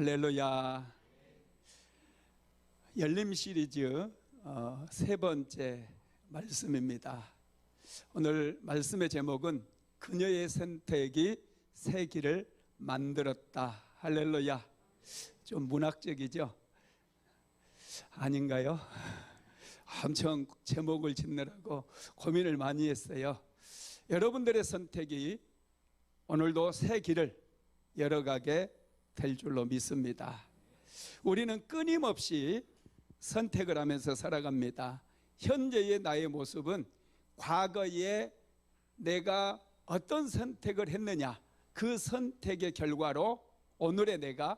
할렐루야. 열림 시리즈 세 번째 말씀입니다. 오늘 말씀의 제목은 그녀의 선택이 새 길을 만들었다. 할렐루야. 좀 문학적이죠? 아닌가요? 엄청 제목을 짓느라고 고민을 많이 했어요. 여러분들의 선택이 오늘도 새 길을 열어가게 될 줄로 믿습니다. 우리는 끊임없이 선택을 하면서 살아갑니다. 현재의 나의 모습은 과거에 내가 어떤 선택을 했느냐, 그 선택의 결과로 오늘의 내가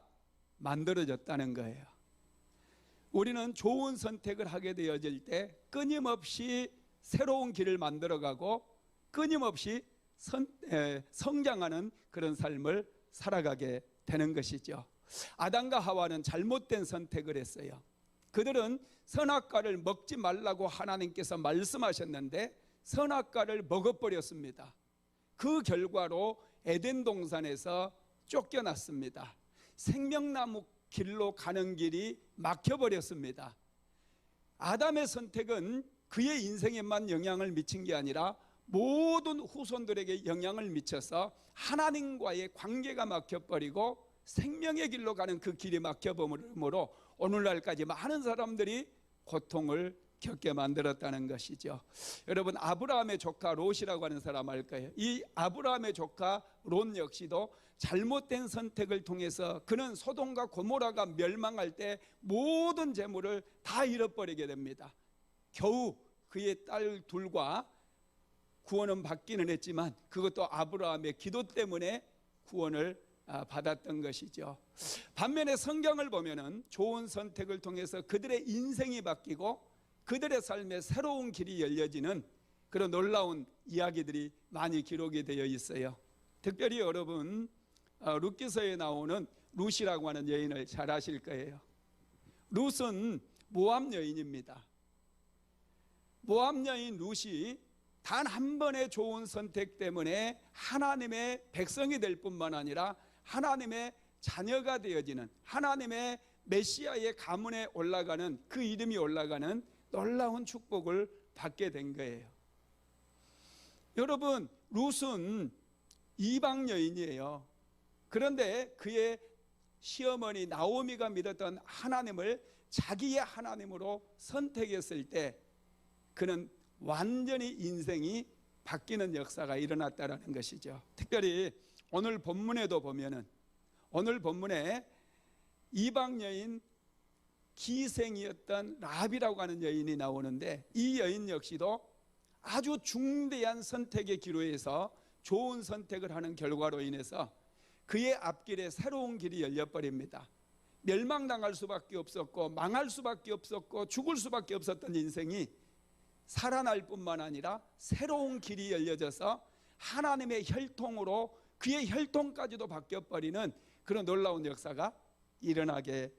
만들어졌다는 거예요. 우리는 좋은 선택을 하게 되어질 때 끊임없이 새로운 길을 만들어가고 끊임없이 성장하는 그런 삶을 살아가게 되는 것이죠. 아담과 하와는 잘못된 선택을 했어요. 그들은 선악과를 먹지 말라고 하나님께서 말씀하셨는데 선악과를 먹어버렸습니다. 그 결과로 에덴 동산에서 쫓겨났습니다. 생명나무 길로 가는 길이 막혀버렸습니다. 아담의 선택은 그의 인생에만 영향을 미친 게 아니라 모든 후손들에게 영향을 미쳐서 하나님과의 관계가 막혀버리고 생명의 길로 가는 그 길이 막혀버림으로 오늘날까지 많은 사람들이 고통을 겪게 만들었다는 것이죠. 여러분, 아브라함의 조카 롯이라고 하는 사람 알 거예요. 이 아브라함의 조카 롯 역시도 잘못된 선택을 통해서 그는 소돔과 고모라가 멸망할 때 모든 재물을 다 잃어버리게 됩니다. 겨우 그의 딸 둘과 구원은 받기는 했지만 그것도 아브라함의 기도 때문에 구원을 받았던 것이죠. 반면에 성경을 보면은 좋은 선택을 통해서 그들의 인생이 바뀌고 그들의 삶에 새로운 길이 열려지는 그런 놀라운 이야기들이 많이 기록이 되어 있어요. 특별히 여러분 룻기서에 나오는 룻이라고 하는 여인을 잘 아실 거예요. 룻은 모압 여인입니다. 모압 여인 룻이 단 한 번의 좋은 선택 때문에 하나님의 백성이 될 뿐만 아니라 하나님의 자녀가 되어지는, 하나님의 메시아의 가문에 올라가는, 그 이름이 올라가는 놀라운 축복을 받게 된 거예요. 여러분, 룻은 이방 여인이에요. 그런데 그의 시어머니 나오미가 믿었던 하나님을 자기의 하나님으로 선택했을 때 그는 완전히 인생이 바뀌는 역사가 일어났다는 것이죠. 특별히 오늘 본문에도 보면은, 오늘 본문에 이방 여인 기생이었던 라합이라고 하는 여인이 나오는데 이 여인 역시도 아주 중대한 선택의 기로에서 좋은 선택을 하는 결과로 인해서 그의 앞길에 새로운 길이 열려버립니다. 멸망당할 수밖에 없었고 망할 수밖에 없었고 죽을 수밖에 없었던 인생이 살아날 뿐만 아니라 새로운 길이 열려져서 하나님의 혈통으로 그의 혈통까지도 바뀌어버리는 그런 놀라운 역사가 일어나게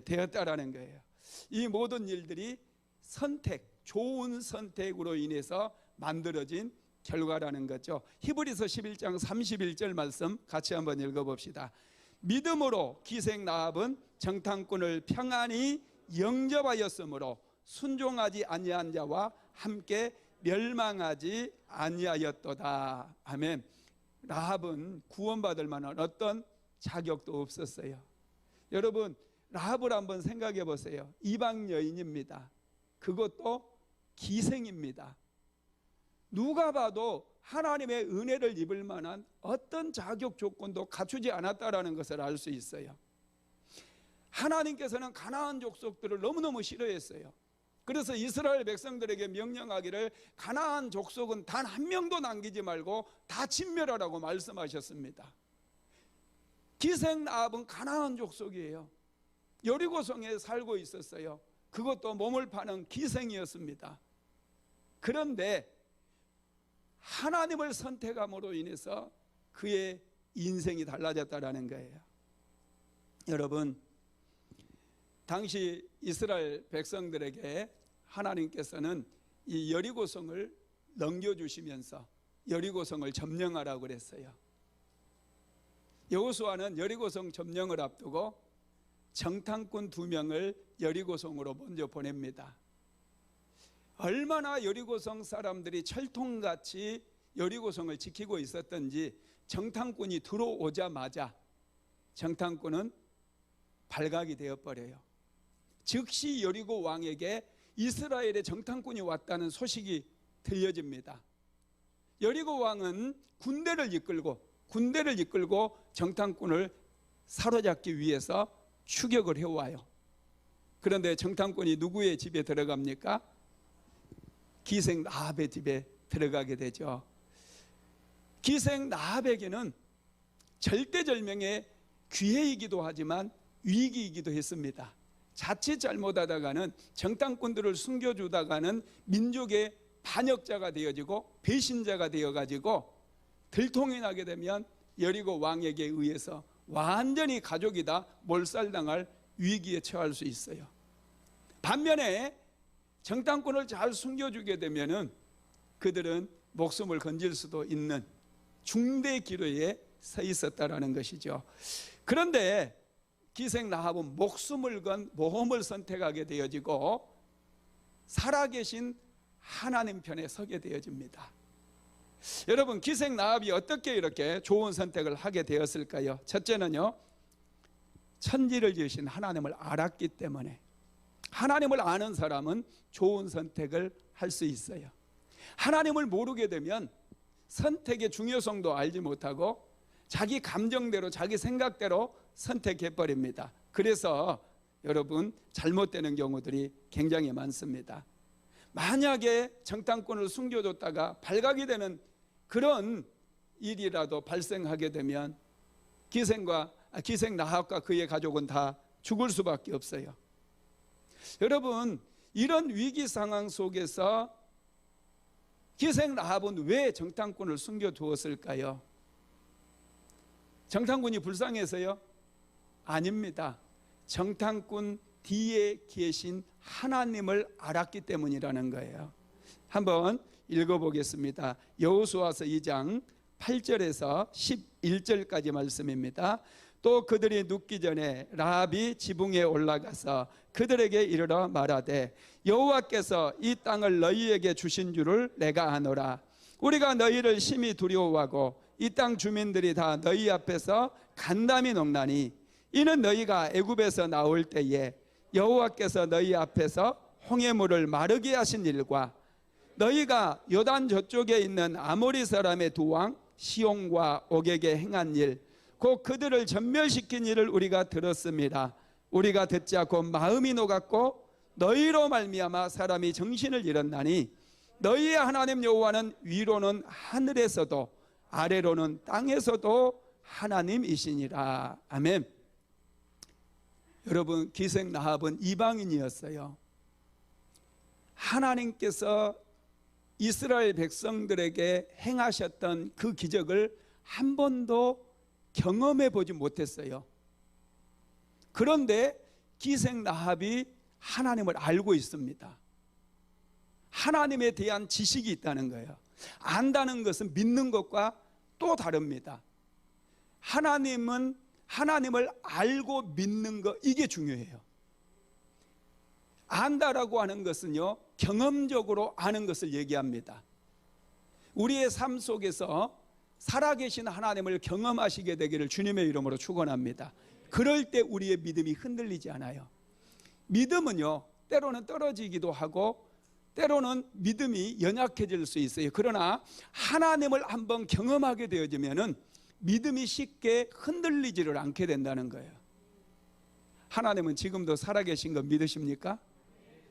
되었다라는 거예요. 이 모든 일들이 선택, 좋은 선택으로 인해서 만들어진 결과라는 거죠. 히브리서 11장 31절 말씀 같이 한번 읽어봅시다. 믿음으로 기생 라합은 정탐꾼을 평안히 영접하였으므로 순종하지 아니한 자와 함께 멸망하지 아니하였도다. 아멘. 라합은 구원받을 만한 어떤 자격도 없었어요. 여러분, 라합을 한번 생각해 보세요. 이방 여인입니다. 그것도 기생입니다. 누가 봐도 하나님의 은혜를 입을 만한 어떤 자격 조건도 갖추지 않았다라는 것을 알 수 있어요. 하나님께서는 가나안 족속들을 너무너무 싫어했어요. 그래서 이스라엘 백성들에게 명령하기를 가나안 족속은 단 한 명도 남기지 말고 다 진멸하라고 말씀하셨습니다. 기생 라합은 가나안 족속이에요. 여리고성에 살고 있었어요. 그것도 몸을 파는 기생이었습니다. 그런데 하나님을 선택함으로 인해서 그의 인생이 달라졌다는 거예요. 여러분, 당시 이스라엘 백성들에게 하나님께서는 이 여리고성을 넘겨주시면서 여리고성을 점령하라고 그랬어요. 여호수아는 여리고성 점령을 앞두고 정탐꾼 2명을 여리고성으로 먼저 보냅니다. 얼마나 여리고성 사람들이 철통같이 여리고성을 지키고 있었던지 정탐꾼이 들어오자마자 정탐꾼은 발각이 되어버려요. 즉시 여리고 왕에게 이스라엘의 정탐꾼이 왔다는 소식이 들려집니다. 여리고 왕은 군대를 이끌고 정탐꾼을 사로잡기 위해서 추격을 해와요. 그런데 정탐꾼이 누구의 집에 들어갑니까? 기생 라합의 집에 들어가게 되죠. 기생 라합에게는 절대절명의 기회이기도 하지만 위기이기도 했습니다. 자칫 잘못하다가는 정탐꾼들을 숨겨주다가는 민족의 반역자가 되어지고 배신자가 되어가지고 들통이 나게 되면 여리고 왕에게 의해서 완전히 가족이 다 몰살당할 위기에 처할 수 있어요. 반면에 정탐꾼을 잘 숨겨주게 되면은 그들은 목숨을 건질 수도 있는 중대 기로에 서 있었다라는 것이죠. 그런데 기생 라합은 목숨을 건 모험을 선택하게 되어지고 살아계신 하나님 편에 서게 되어집니다. 여러분, 기생 라합이 어떻게 이렇게 좋은 선택을 하게 되었을까요? 첫째는요, 천지를 지으신 하나님을 알았기 때문에. 하나님을 아는 사람은 좋은 선택을 할 수 있어요. 하나님을 모르게 되면 선택의 중요성도 알지 못하고 자기 감정대로 자기 생각대로 선택해버립니다. 그래서 여러분, 잘못되는 경우들이 굉장히 많습니다. 만약에 정탐꾼을 숨겨뒀다가 발각이 되는 그런 일이라도 발생하게 되면 기생 라합과 그의 가족은 다 죽을 수밖에 없어요. 여러분, 이런 위기 상황 속에서 기생 라합은 왜 정탐꾼을 숨겨두었을까요? 정탐꾼이 불쌍해서요? 아닙니다. 정탐꾼 뒤에 계신 하나님을 알았기 때문이라는 거예요. 한번 읽어보겠습니다. 여호수아서 2장 8절에서 11절까지 말씀입니다. 또 그들이 눕기 전에 라합이 지붕에 올라가서 그들에게 이르러 말하되 여호와께서 이 땅을 너희에게 주신 줄을 내가 아노라. 우리가 너희를 심히 두려워하고 이 땅 주민들이 다 너희 앞에서 간담이 녹나니 이는 너희가 애굽에서 나올 때에 여호와께서 너희 앞에서 홍해물을 마르게 하신 일과 너희가 요단 저쪽에 있는 아모리 사람의 두 왕 시온과 옥에게 행한 일 곧 그들을 전멸시킨 일을 우리가 들었습니다. 우리가 듣자 곧 마음이 녹았고 너희로 말미암아 사람이 정신을 잃었나니 너희의 하나님 여호와는 위로는 하늘에서도 아래로는 땅에서도 하나님이시니라. 아멘. 여러분, 기생 라합은 이방인이었어요. 하나님께서 이스라엘 백성들에게 행하셨던 그 기적을 한 번도 경험해 보지 못했어요. 그런데 기생 라합이 하나님을 알고 있습니다. 하나님에 대한 지식이 있다는 거예요. 안다는 것은 믿는 것과 또 다릅니다. 하나님을 알고 믿는 것, 이게 중요해요. 안다라고 하는 것은요, 경험적으로 아는 것을 얘기합니다. 우리의 삶 속에서 살아계신 하나님을 경험하시게 되기를 주님의 이름으로 축원합니다. 그럴 때 우리의 믿음이 흔들리지 않아요. 믿음은요, 때로는 떨어지기도 하고 때로는 믿음이 연약해질 수 있어요. 그러나 하나님을 한번 경험하게 되어지면은 믿음이 쉽게 흔들리지를 않게 된다는 거예요. 하나님은 지금도 살아계신 거 믿으십니까?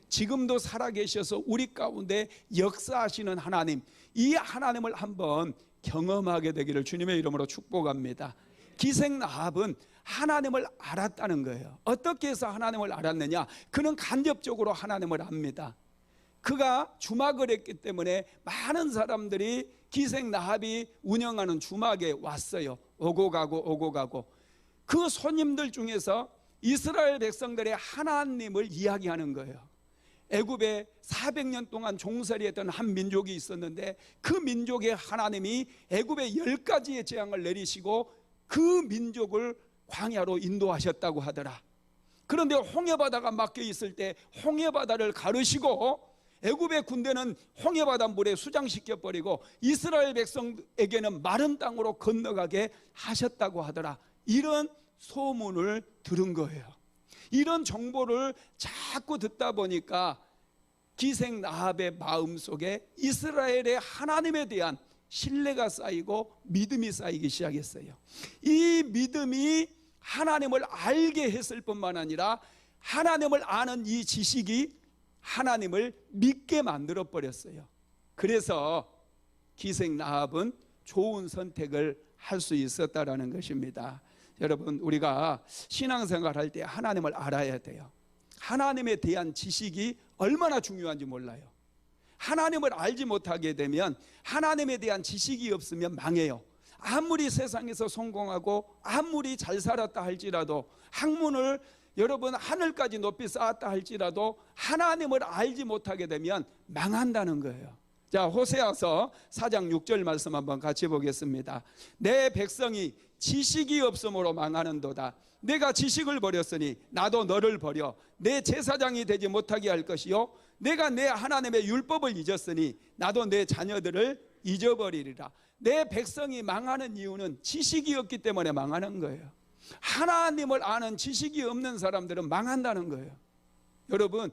지금도 살아계셔서 우리 가운데 역사하시는 하나님, 이 하나님을 한번 경험하게 되기를 주님의 이름으로 축복합니다. 기생 라합은 하나님을 알았다는 거예요. 어떻게 해서 하나님을 알았느냐? 그는 간접적으로 하나님을 압니다. 그가 주막을 했기 때문에 많은 사람들이 기생 라합이 운영하는 주막에 왔어요. 오고 가고. 그 손님들 중에서 이스라엘 백성들의 하나님을 이야기하는 거예요. 애굽에 400년 동안 종살이했던 한 민족이 있었는데 그 민족의 하나님이 애굽에 10가지의 재앙을 내리시고 그 민족을 광야로 인도하셨다고 하더라. 그런데 홍해바다가 막혀 있을 때 홍해바다를 가르시고 애굽의 군대는 홍해바다 물에 수장시켜 버리고 이스라엘 백성에게는 마른 땅으로 건너가게 하셨다고 하더라. 이런 소문을 들은 거예요. 이런 정보를 자꾸 듣다 보니까 기생 라합의 마음속에 이스라엘의 하나님에 대한 신뢰가 쌓이고 믿음이 쌓이기 시작했어요. 이 믿음이 하나님을 알게 했을 뿐만 아니라 하나님을 아는 이 지식이 하나님을 믿게 만들어 버렸어요. 그래서 기생 라합은 좋은 선택을 할 수 있었다라는 것입니다. 여러분, 우리가 신앙생활 할 때 하나님을 알아야 돼요. 하나님에 대한 지식이 얼마나 중요한지 몰라요. 하나님을 알지 못하게 되면, 하나님에 대한 지식이 없으면 망해요. 아무리 세상에서 성공하고 아무리 잘 살았다 할지라도, 학문을 여러분 하늘까지 높이 쌓았다 할지라도 하나님을 알지 못하게 되면 망한다는 거예요. 자, 호세아서 4장 6절 말씀 한번 같이 보겠습니다. 내 백성이 지식이 없으므로 망하는도다. 내가 지식을 버렸으니 나도 너를 버려 내 제사장이 되지 못하게 할 것이요, 내가 내 하나님의 율법을 잊었으니 나도 내 자녀들을 잊어버리리라. 내 백성이 망하는 이유는 지식이 없기 때문에 망하는 거예요. 하나님을 아는 지식이 없는 사람들은 망한다는 거예요. 여러분,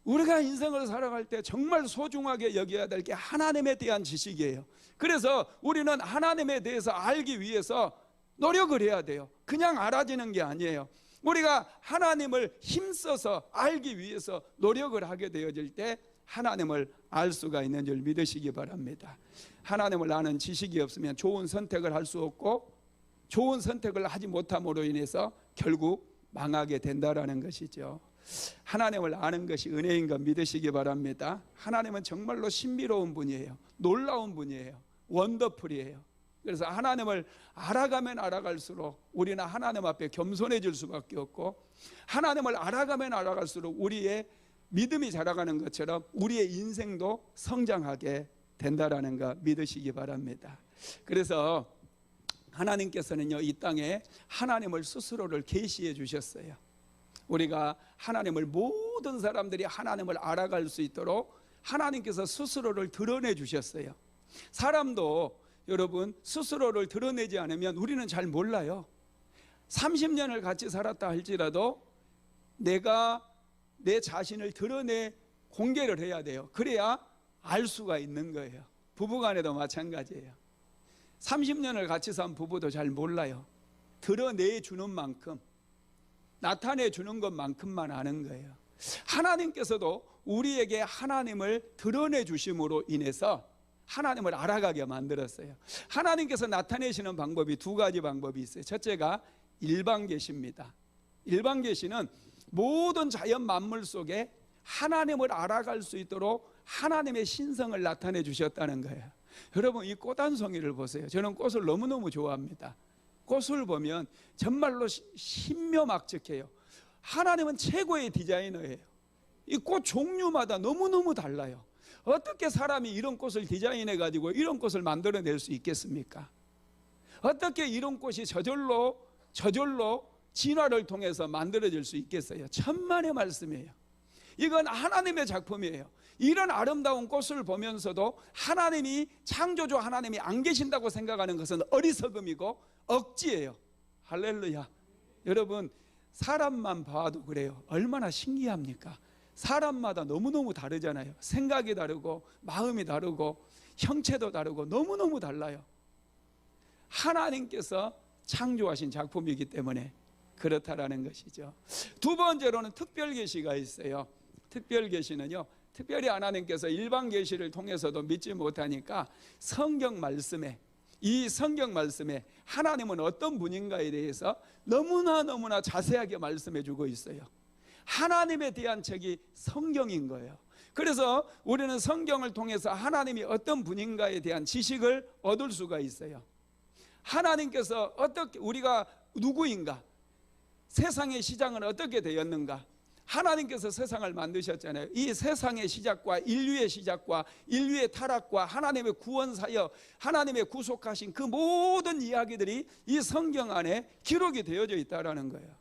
우리가 인생을 살아갈 때 정말 소중하게 여겨야 될 게 하나님에 대한 지식이에요. 그래서 우리는 하나님에 대해서 알기 위해서 노력을 해야 돼요. 그냥 알아지는 게 아니에요. 우리가 하나님을 힘써서 알기 위해서 노력을 하게 되어질 때 하나님을 알 수가 있는 줄 믿으시기 바랍니다. 하나님을 아는 지식이 없으면 좋은 선택을 할 수 없고, 좋은 선택을 하지 못함으로 인해서 결국 망하게 된다라는 것이죠. 하나님을 아는 것이 은혜인 것 믿으시기 바랍니다. 하나님은 정말로 신비로운 분이에요. 놀라운 분이에요. 원더풀이에요. 그래서 하나님을 알아가면 알아갈수록 우리는 하나님 앞에 겸손해질 수밖에 없고, 하나님을 알아가면 알아갈수록 우리의 믿음이 자라가는 것처럼 우리의 인생도 성장하게 된다라는 거 믿으시기 바랍니다. 그래서 하나님께서는요, 이 땅에 하나님을 스스로를 계시해 주셨어요. 우리가 하나님을, 모든 사람들이 하나님을 알아갈 수 있도록 하나님께서 스스로를 드러내 주셨어요. 사람도 여러분 스스로를 드러내지 않으면 우리는 잘 몰라요. 30년을 같이 살았다 할지라도 내가 내 자신을 드러내 공개를 해야 돼요. 그래야 알 수가 있는 거예요. 부부간에도 마찬가지예요. 30년을 같이 산 부부도 잘 몰라요. 드러내주는 만큼, 나타내주는 것만큼만 아는 거예요. 하나님께서도 우리에게 하나님을 드러내주심으로 인해서 하나님을 알아가게 만들었어요. 하나님께서 나타내시는 방법이 두 가지 방법이 있어요. 첫째가 일방계시입니다. 일방계시는 모든 자연 만물 속에 하나님을 알아갈 수 있도록 하나님의 신성을 나타내 주셨다는 거예요. 여러분, 이 꽃 한 송이를 보세요. 저는 꽃을 너무너무 좋아합니다. 꽃을 보면 정말로 신묘막측해요. 하나님은 최고의 디자이너예요. 이 꽃 종류마다 너무너무 달라요. 어떻게 사람이 이런 꽃을 디자인해 가지고 이런 꽃을 만들어낼 수 있겠습니까? 어떻게 이런 꽃이 저절로 진화를 통해서 만들어질 수 있겠어요? 천만의 말씀이에요. 이건 하나님의 작품이에요. 이런 아름다운 꽃을 보면서도 하나님이, 창조주 하나님이 안 계신다고 생각하는 것은 어리석음이고 억지예요. 할렐루야. 여러분, 사람만 봐도 그래요. 얼마나 신기합니까? 사람마다 너무너무 다르잖아요. 생각이 다르고 마음이 다르고 형체도 다르고 너무너무 달라요. 하나님께서 창조하신 작품이기 때문에 그렇다라는 것이죠. 두 번째로는 특별계시가 있어요. 특별계시는요, 특별히 하나님께서 일반 계시를 통해서도 믿지 못하니까 성경 말씀에, 이 성경 말씀에 하나님은 어떤 분인가에 대해서 너무나 자세하게 말씀해 주고 있어요. 하나님에 대한 책이 성경인 거예요. 그래서 우리는 성경을 통해서 하나님이 어떤 분인가에 대한 지식을 얻을 수가 있어요. 하나님께서 어떻게, 우리가 누구인가, 세상의 시작은 어떻게 되었는가, 하나님께서 세상을 만드셨잖아요. 이 세상의 시작과 인류의 시작과 인류의 타락과 하나님의 구원 사역, 하나님의 구속하신 그 모든 이야기들이 이 성경 안에 기록이 되어져 있다는 거예요.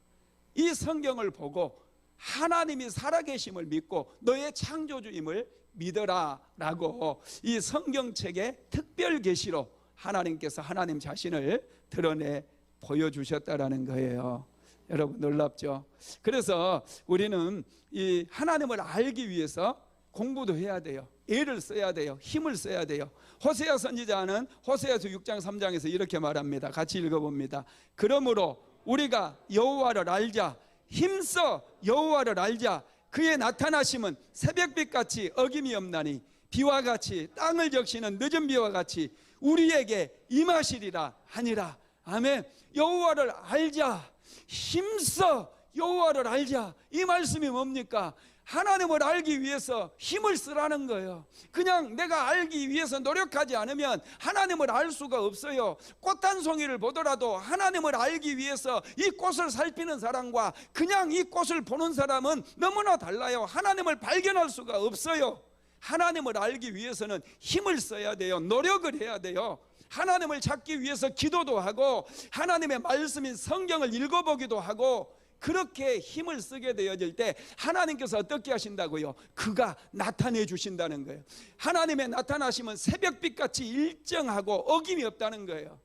이 성경을 보고 하나님이 살아계심을 믿고 너의 창조주임을 믿어라 라고 이 성경책의 특별 계시로 하나님께서 하나님 자신을 드러내 보여주셨다라는 거예요. 여러분 놀랍죠? 그래서 우리는 이 하나님을 알기 위해서 공부도 해야 돼요. 애를 써야 돼요. 힘을 써야 돼요. 호세아 선지자는 호세아서 6장 3장에서 이렇게 말합니다. 같이 읽어봅니다. 그러므로 우리가 여호와를 알자. 힘써 여호와를 알자. 그의 나타나심은 새벽빛같이 어김이 없나니 비와 같이 땅을 적시는 늦은 비와 같이 우리에게 임하시리라 하니라. 아멘. 여호와를 알자. 힘써 여호와를 알자. 이 말씀이 뭡니까? 하나님을 알기 위해서 힘을 쓰라는 거예요. 그냥 내가 알기 위해서 노력하지 않으면 하나님을 알 수가 없어요. 꽃 한 송이를 보더라도 하나님을 알기 위해서 이 꽃을 살피는 사람과 그냥 이 꽃을 보는 사람은 너무나 달라요. 하나님을 발견할 수가 없어요. 하나님을 알기 위해서는 힘을 써야 돼요. 노력을 해야 돼요. 하나님을 찾기 위해서 기도도 하고 하나님의 말씀인 성경을 읽어보기도 하고 그렇게 힘을 쓰게 되어질 때 하나님께서 어떻게 하신다고요? 그가 나타내 주신다는 거예요. 하나님의 나타나심은 새벽빛같이 일정하고 어김이 없다는 거예요.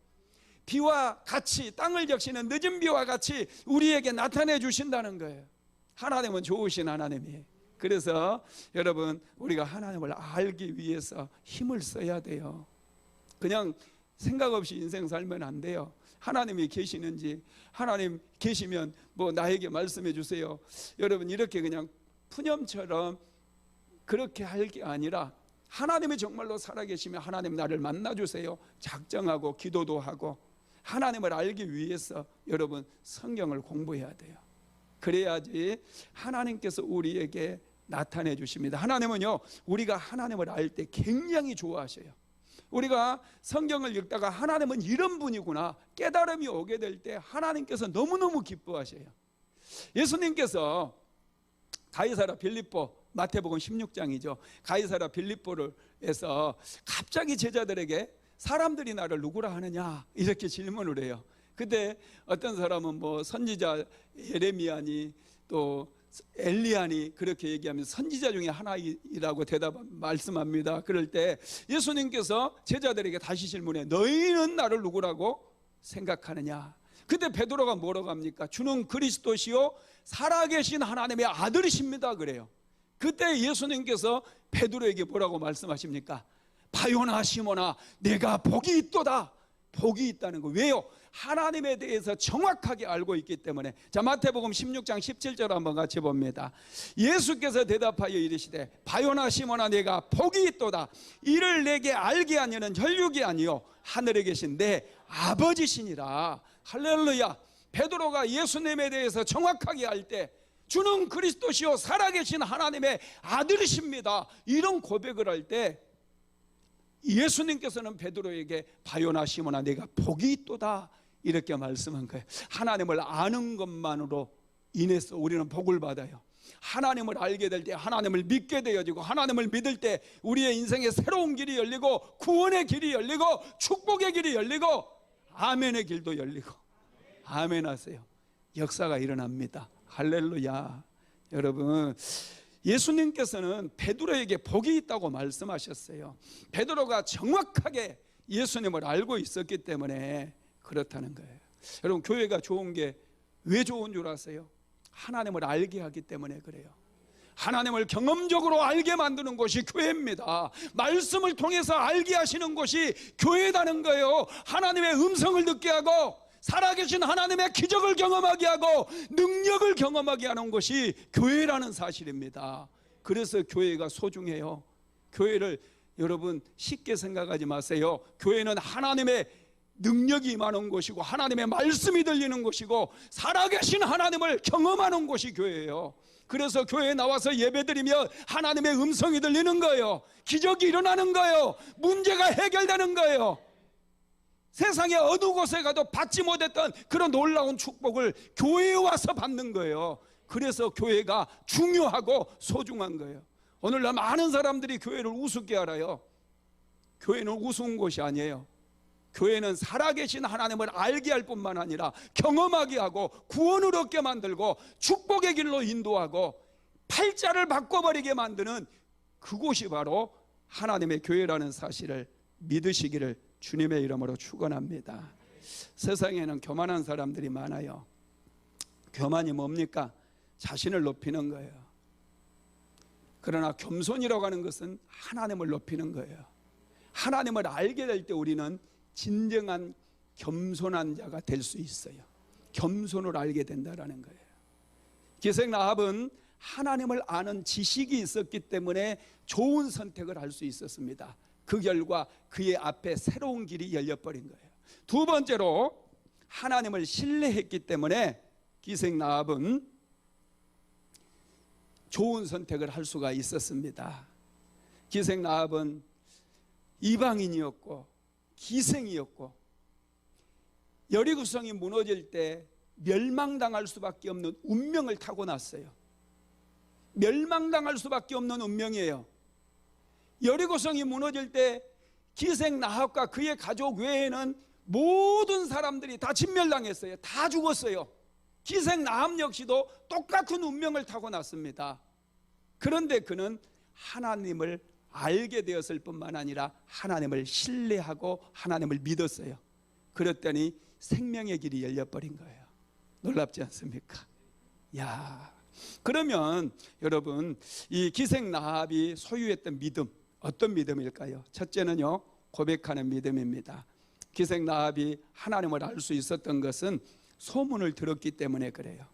비와 같이 땅을 적시는 늦은 비와 같이 우리에게 나타내 주신다는 거예요. 하나님은 좋으신 하나님이에요. 그래서 여러분 우리가 하나님을 알기 위해서 힘을 써야 돼요. 그냥 생각 없이 인생 살면 안 돼요. 하나님이 계시는지, 하나님 계시면 뭐 나에게 말씀해 주세요. 여러분 이렇게 그냥 푸념처럼 그렇게 할 게 아니라 하나님이 정말로 살아계시면 하나님 나를 만나주세요. 작정하고 기도도 하고 하나님을 알기 위해서 여러분 성경을 공부해야 돼요. 그래야지 하나님께서 우리에게 나타내 주십니다. 하나님은요 우리가 하나님을 알 때 굉장히 좋아하셔요. 우리가 성경을 읽다가 하나님은 이런 분이구나 깨달음이 오게 될 때 하나님께서 너무너무 기뻐하셔요. 예수님께서 가이사랴 빌립보 마태복음 16장이죠. 가이사랴 빌립보에서 갑자기 제자들에게 사람들이 나를 누구라 하느냐 이렇게 질문을 해요. 그때 어떤 사람은 뭐 선지자 예레미야니 또 엘리야니 그렇게 얘기하면 선지자 중에 하나이라고 말씀합니다. 그럴 때 예수님께서 제자들에게 다시 질문해 너희는 나를 누구라고 생각하느냐. 그때 베드로가 뭐라고 합니까? 주는 그리스도시요 살아계신 하나님의 아들이십니다 그래요. 그때 예수님께서 베드로에게 뭐라고 말씀하십니까? 바요나 시몬아 내가 복이 있도다. 복이 있다는 거. 왜요? 하나님에 대해서 정확하게 알고 있기 때문에. 자 마태복음 16장 17절 한번 같이 봅니다. 예수께서 대답하여 이르시되 바요나 시몬아 내가 복이 있도다. 이를 내게 알게 하려는 혈육이 아니요 하늘에 계신 내 아버지시니라. 할렐루야. 베드로가 예수님에 대해서 정확하게 알 때 주는 그리스도시요 살아계신 하나님의 아들이십니다 이런 고백을 할 때 예수님께서는 베드로에게 바요나 시몬아 내가 복이 있도다 이렇게 말씀한 거예요. 하나님을 아는 것만으로 인해서 우리는 복을 받아요. 하나님을 알게 될 때 하나님을 믿게 되어지고 하나님을 믿을 때 우리의 인생에 새로운 길이 열리고 구원의 길이 열리고 축복의 길이 열리고 아멘의 길도 열리고 아멘 하세요. 역사가 일어납니다. 할렐루야. 여러분 예수님께서는 베드로에게 복이 있다고 말씀하셨어요. 베드로가 정확하게 예수님을 알고 있었기 때문에 그렇다는 거예요. 여러분 교회가 좋은 게 왜 좋은 줄 아세요? 하나님을 알게 하기 때문에 그래요. 하나님을 경험적으로 알게 만드는 곳이 교회입니다. 말씀을 통해서 알게 하시는 곳이 교회라는 거예요. 하나님의 음성을 듣게 하고 살아계신 하나님의 기적을 경험하게 하고 능력을 경험하게 하는 것이 교회라는 사실입니다. 그래서 교회가 소중해요. 교회를 여러분 쉽게 생각하지 마세요. 교회는 하나님의 능력이 임하는 곳이고 하나님의 말씀이 들리는 곳이고 살아계신 하나님을 경험하는 곳이 교회예요. 그래서 교회에 나와서 예배드리면 하나님의 음성이 들리는 거예요. 기적이 일어나는 거예요. 문제가 해결되는 거예요. 세상의 어느 곳에 가도 받지 못했던 그런 놀라운 축복을 교회에 와서 받는 거예요. 그래서 교회가 중요하고 소중한 거예요. 오늘날 많은 사람들이 교회를 우습게 알아요. 교회는 우스운 곳이 아니에요. 교회는 살아계신 하나님을 알게 할 뿐만 아니라 경험하게 하고 구원을 얻게 만들고 축복의 길로 인도하고 팔자를 바꿔버리게 만드는 그곳이 바로 하나님의 교회라는 사실을 믿으시기를 주님의 이름으로 축원합니다. 세상에는 교만한 사람들이 많아요. 교만이 뭡니까? 자신을 높이는 거예요. 그러나 겸손이라고 하는 것은 하나님을 높이는 거예요. 하나님을 알게 될 때 우리는 진정한 겸손한 자가 될 수 있어요. 겸손을 알게 된다는 거예요. 기생 라합은 하나님을 아는 지식이 있었기 때문에 좋은 선택을 할 수 있었습니다. 그 결과 그의 앞에 새로운 길이 열려버린 거예요. 두 번째로 하나님을 신뢰했기 때문에 기생 라합은 좋은 선택을 할 수가 있었습니다. 기생 라합은 이방인이었고 기생이었고 여리고성이 무너질 때 멸망당할 수밖에 없는 운명을 타고났어요. 멸망당할 수밖에 없는 운명이에요. 여리고성이 무너질 때 기생 라합과 그의 가족 외에는 모든 사람들이 다 진멸당했어요. 다 죽었어요. 기생 라합 역시도 똑같은 운명을 타고났습니다. 그런데 그는 하나님을 알게 되었을 뿐만 아니라 하나님을 신뢰하고 하나님을 믿었어요. 그랬더니 생명의 길이 열려버린 거예요. 놀랍지 않습니까? 야, 그러면 여러분 이 기생 라합이 소유했던 믿음, 어떤 믿음일까요? 첫째는요, 고백하는 믿음입니다. 기생 라합이 하나님을 알 수 있었던 것은 소문을 들었기 때문에 그래요.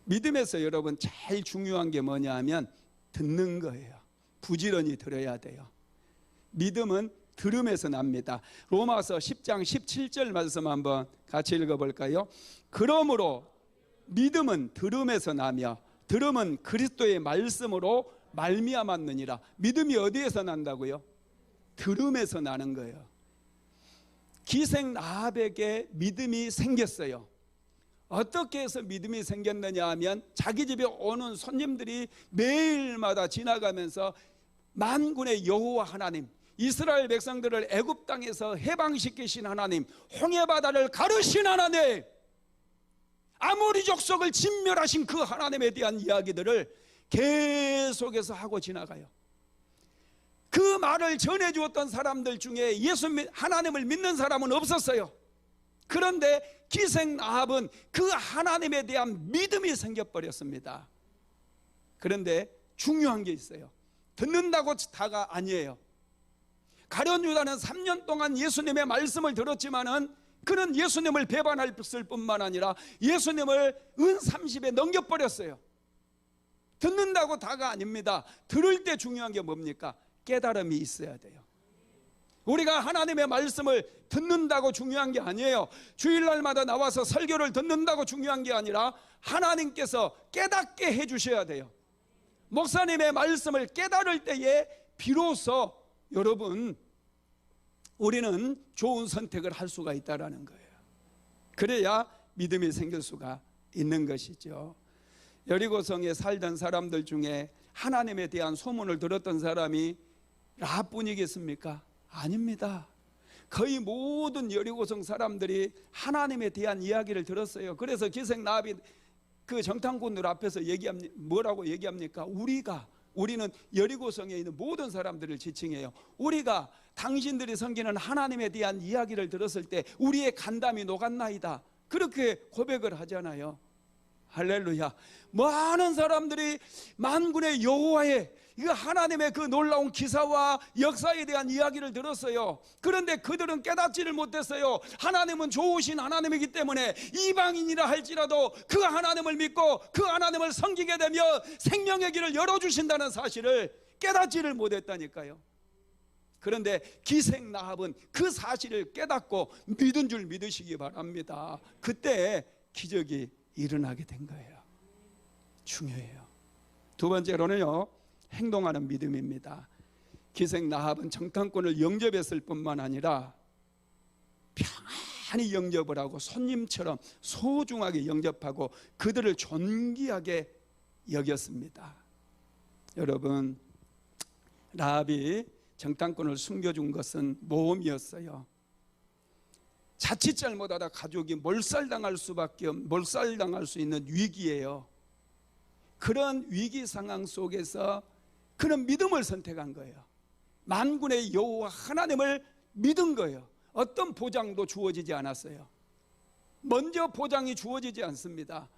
믿음에서 여러분 제일 중요한 게 뭐냐 하면 듣는 거예요. 부지런히 들어야 돼요. 믿음은 들음에서 납니다. 로마서 10장 17절 말씀 한번 같이 읽어볼까요? 그러므로 믿음은 들음에서 나며 들음은 그리스도의 말씀으로 말미암았느니라. 믿음이 어디에서 난다고요? 들음에서 나는 거예요. 기생 라합에게 믿음이 생겼어요. 어떻게 해서 믿음이 생겼느냐 하면 자기 집에 오는 손님들이 매일마다 지나가면서 만군의 여호와 하나님, 이스라엘 백성들을 애굽 땅에서 해방시키신 하나님, 홍해바다를 가르신 하나님, 아모리 족속을 진멸하신 그 하나님에 대한 이야기들을 계속해서 하고 지나가요. 그 말을 전해주었던 사람들 중에 하나님을 믿는 사람은 없었어요. 그런데 기생 라합은 그 하나님에 대한 믿음이 생겨버렸습니다. 그런데 중요한 게 있어요. 듣는다고 다가 아니에요. 가룟 유다는 3년 동안 예수님의 말씀을 들었지만은 그는 예수님을 배반했을 뿐만 아니라 예수님을 은 30에 넘겨버렸어요. 듣는다고 다가 아닙니다. 들을 때 중요한 게 뭡니까? 깨달음이 있어야 돼요. 우리가 하나님의 말씀을 듣는다고 중요한 게 아니에요. 주일날마다 나와서 설교를 듣는다고 중요한 게 아니라 하나님께서 깨닫게 해주셔야 돼요. 목사님의 말씀을 깨달을 때에 비로소 여러분 우리는 좋은 선택을 할 수가 있다는 거예요. 그래야 믿음이 생길 수가 있는 것이죠. 여리고성에 살던 사람들 중에 하나님에 대한 소문을 들었던 사람이 라합뿐이겠습니까? 아닙니다. 거의 모든 여리고성 사람들이 하나님에 대한 이야기를 들었어요. 그래서 기생 라합이 그 정탐꾼들 앞에서 뭐라고 얘기합니까? 우리는 여리고성에 있는 모든 사람들을 지칭해요. 우리가 당신들이 섬기는 하나님에 대한 이야기를 들었을 때 우리의 간담이 녹았나이다. 그렇게 고백을 하잖아요. 할렐루야. 많은 사람들이 만군의 여호와의 이 하나님의 그 놀라운 기사와 역사에 대한 이야기를 들었어요. 그런데 그들은 깨닫지를 못했어요. 하나님은 좋으신 하나님이기 때문에 이방인이라 할지라도 그 하나님을 믿고 그 하나님을 섬기게 되며 생명의 길을 열어주신다는 사실을 깨닫지를 못했다니까요. 그런데 기생 라합은 그 사실을 깨닫고 믿은 줄 믿으시기 바랍니다. 그때 기적이 일어나게 된 거예요. 중요해요. 두 번째로는요, 행동하는 믿음입니다. 기생 라합은 정탐꾼을 영접했을 뿐만 아니라 평안히 영접을 하고 손님처럼 소중하게 영접하고 그들을 존귀하게 여겼습니다. 여러분, 라합이 정탐꾼을 숨겨준 것은 모험이었어요. 자칫 잘못하다 가족이 몰살당할 수 있는 위기예요. 그런 위기 상황 속에서 그런 믿음을 선택한 거예요. 만군의 여호와 하나님을 믿은 거예요. 어떤 보장도 주어지지 않았어요. 먼저 보장이 주어지지 않습니다.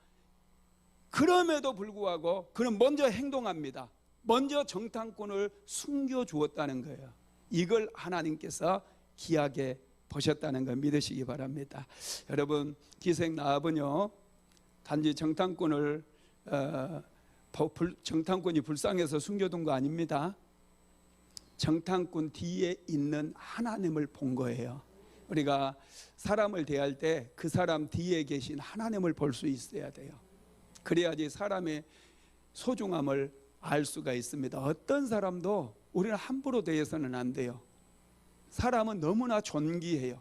그럼에도 불구하고 그는 먼저 행동합니다. 먼저 정탐꾼을 숨겨주었다는 거예요. 이걸 하나님께서 귀하게 보셨다는 걸 믿으시기 바랍니다. 여러분, 기생 라합은요, 단지 정탐꾼이 불쌍해서 숨겨둔 거 아닙니다. 정탐꾼 뒤에 있는 하나님을 본 거예요. 우리가 사람을 대할 때 그 사람 뒤에 계신 하나님을 볼 수 있어야 돼요. 그래야지 사람의 소중함을 알 수가 있습니다. 어떤 사람도 우리는 함부로 대해서는 안 돼요. 사람은 너무나 존귀해요.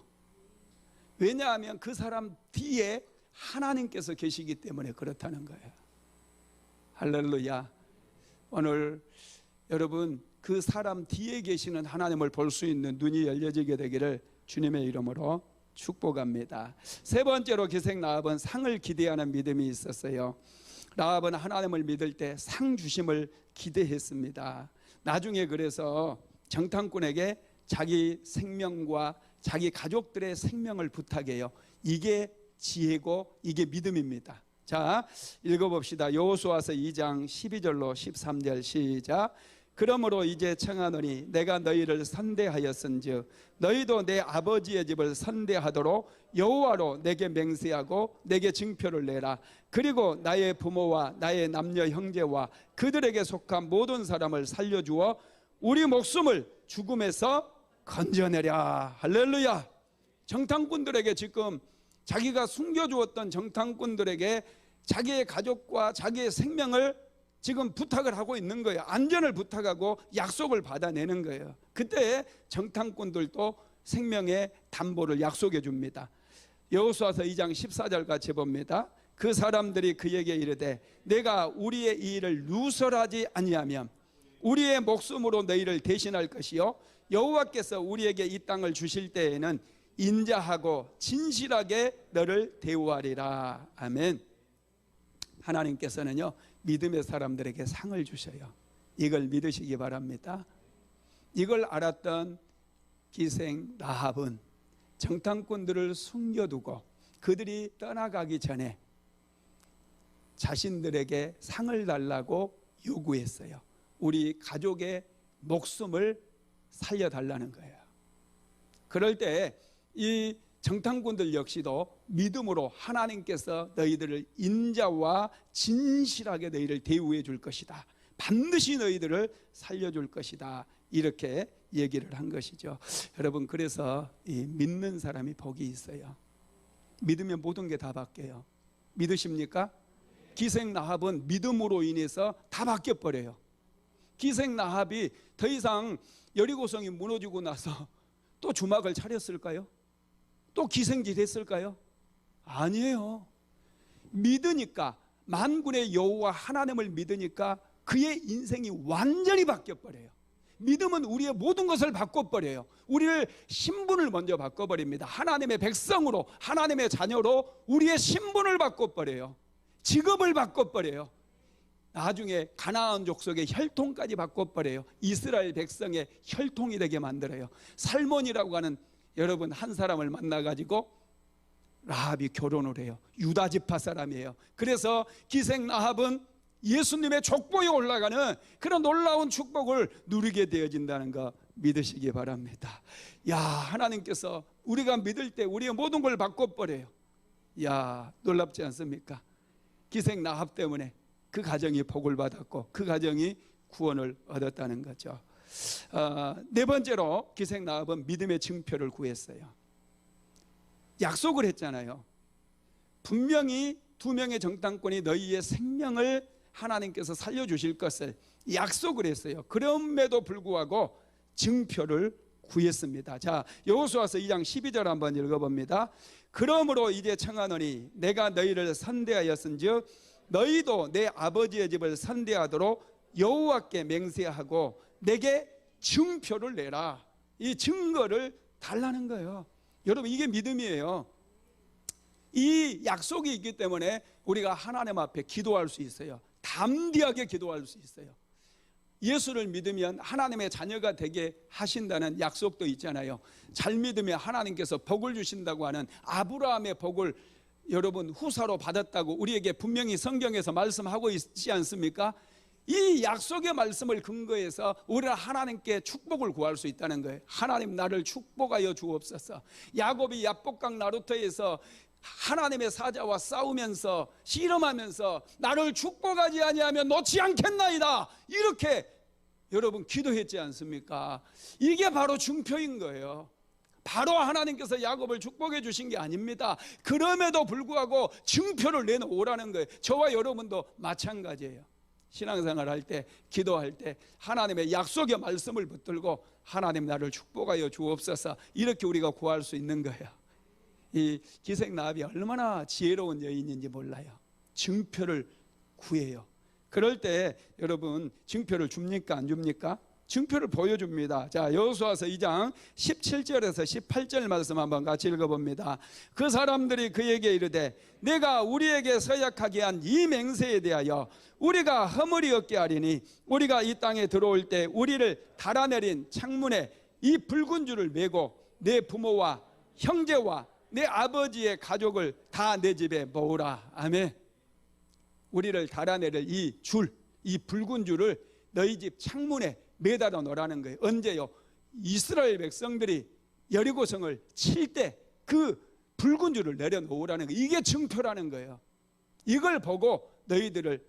왜냐하면 그 사람 뒤에 하나님께서 계시기 때문에 그렇다는 거예요. 할렐루야. 오늘 여러분, 그 사람 뒤에 계시는 하나님을 볼 수 있는 눈이 열려지게 되기를 주님의 이름으로 축복합니다. 세 번째로 기생 라합은 상을 기대하는 믿음이 있었어요. 라합은 하나님을 믿을 때 상 주심을 기대했습니다. 나중에 그래서 정탐꾼에게 자기 생명과 자기 가족들의 생명을 부탁해요. 이게 지혜고 이게 믿음입니다. 자, 읽어봅시다. 여호수아서 2장 12절로 13절 시작. 그러므로 이제 청하노니 내가 너희를 선대하였은즉 너희도 내 아버지의 집을 선대하도록 여호와로 내게 맹세하고 내게 증표를 내라. 그리고 나의 부모와 나의 남녀 형제와 그들에게 속한 모든 사람을 살려주어 우리 목숨을 죽음에서 건져내랴. 할렐루야. 정탐꾼들에게 지금 자기가 숨겨주었던 정탐꾼들에게 자기의 가족과 자기의 생명을 지금 부탁을 하고 있는 거예요. 안전을 부탁하고 약속을 받아내는 거예요. 그때 정탐꾼들도 생명의 담보를 약속해 줍니다. 여호수아서 2장 14절 같이 봅니다. 그 사람들이 그에게 이르되 내가 우리의 이 일을 누설하지 아니하면 우리의 목숨으로 너희를 대신할 것이요 여호와께서 우리에게 이 땅을 주실 때에는 인자하고 진실하게 너를 대우하리라. 아멘. 하나님께서는요, 믿음의 사람들에게 상을 주셔요. 이걸 믿으시기 바랍니다. 이걸 알았던 기생 라합은 정탐꾼들을 숨겨두고 그들이 떠나가기 전에 자신들에게 상을 달라고 요구했어요. 우리 가족의 목숨을 살려달라는 거예요. 그럴 때 이 정탐꾼들 역시도 믿음으로 하나님께서 너희들을 인자와 진실하게 너희를 대우해 줄 것이다. 반드시 너희들을 살려줄 것이다. 이렇게 얘기를 한 것이죠. 여러분, 그래서 이 믿는 사람이 복이 있어요. 믿으면 모든 게 다 바뀌어요. 믿으십니까? 기생 라합은 믿음으로 인해서 다 바뀌어버려요. 기생 라합이 더 이상 여리고성이 무너지고 나서 또 주막을 차렸을까요? 또 기생짓 했을까요? 아니에요. 믿으니까, 만군의 여호와 하나님을 믿으니까 그의 인생이 완전히 바뀌어버려요. 믿음은 우리의 모든 것을 바꿔버려요. 우리를 신분을 먼저 바꿔버립니다. 하나님의 백성으로, 하나님의 자녀로 우리의 신분을 바꿔버려요. 직업을 바꿔버려요. 나중에 가나안 족속의 혈통까지 바꿔버려요. 이스라엘 백성의 혈통이 되게 만들어요. 살몬이라고 하는 여러분 한 사람을 만나가지고 라합이 결혼을 해요. 유다 지파 사람이에요. 그래서 기생 라합은 예수님의 족보에 올라가는 그런 놀라운 축복을 누리게 되어진다는 거 믿으시기 바랍니다. 야, 하나님께서 우리가 믿을 때 우리의 모든 걸 바꿔버려요. 야, 놀랍지 않습니까? 기생 라합 때문에 그 가정이 복을 받았고 그 가정이 구원을 얻었다는 거죠. 네 번째로 기생 라합은 믿음의 증표를 구했어요. 약속을 했잖아요. 분명히 두 명의 정탐꾼이 너희의 생명을 하나님께서 살려주실 것을 약속을 했어요. 그럼에도 불구하고 증표를 구했습니다. 자, 여호수아서 2장 12절 한번 읽어봅니다. 그러므로 이제 청하노니 내가 너희를 선대하였은즉 너희도 내 아버지의 집을 선대하도록 여호와께 맹세하고 내게 증표를 내라. 이 증거를 달라는 거예요. 여러분, 이게 믿음이에요. 이 약속이 있기 때문에 우리가 하나님 앞에 기도할 수 있어요. 담대하게 기도할 수 있어요. 예수를 믿으면 하나님의 자녀가 되게 하신다는 약속도 있잖아요. 잘 믿으면 하나님께서 복을 주신다고 하는 아브라함의 복을 여러분 후사로 받았다고 우리에게 분명히 성경에서 말씀하고 있지 않습니까? 이 약속의 말씀을 근거해서 우리는 하나님께 축복을 구할 수 있다는 거예요. 하나님, 나를 축복하여 주옵소서. 야곱이 야복강 나루터에서 하나님의 사자와 싸우면서 씨름하면서 나를 축복하지 아니하면 놓지 않겠나이다, 이렇게 여러분 기도했지 않습니까? 이게 바로 증표인 거예요. 바로 하나님께서 야곱을 축복해 주신 게 아닙니다. 그럼에도 불구하고 증표를 내놓으라는 거예요. 저와 여러분도 마찬가지예요. 신앙생활 할 때, 기도할 때 하나님의 약속의 말씀을 붙들고 하나님, 나를 축복하여 주옵소서, 이렇게 우리가 구할 수 있는 거예요. 이 기생라합이 얼마나 지혜로운 여인인지 몰라요. 증표를 구해요. 그럴 때 여러분, 증표를 줍니까 안 줍니까? 증표를 보여줍니다. 자, 여호수아서 2장 17절에서 18절 말씀 한번 같이 읽어봅니다. 그 사람들이 그에게 이르되 내가 우리에게 서약하게 한 이 맹세에 대하여 우리가 허물이 없게 하리니 우리가 이 땅에 들어올 때 우리를 달아내린 창문에 이 붉은 줄을 메고 내 부모와 형제와 내 아버지의 가족을 다 내 집에 모으라. 아멘. 우리를 달아내릴 이 줄, 이 붉은 줄을 너희 집 창문에 매달아 놓으라는 거예요. 언제요? 이스라엘 백성들이 여리고성을 칠 때 그 붉은 줄을 내려놓으라는 거예요. 이게 증표라는 거예요. 이걸 보고 너희들을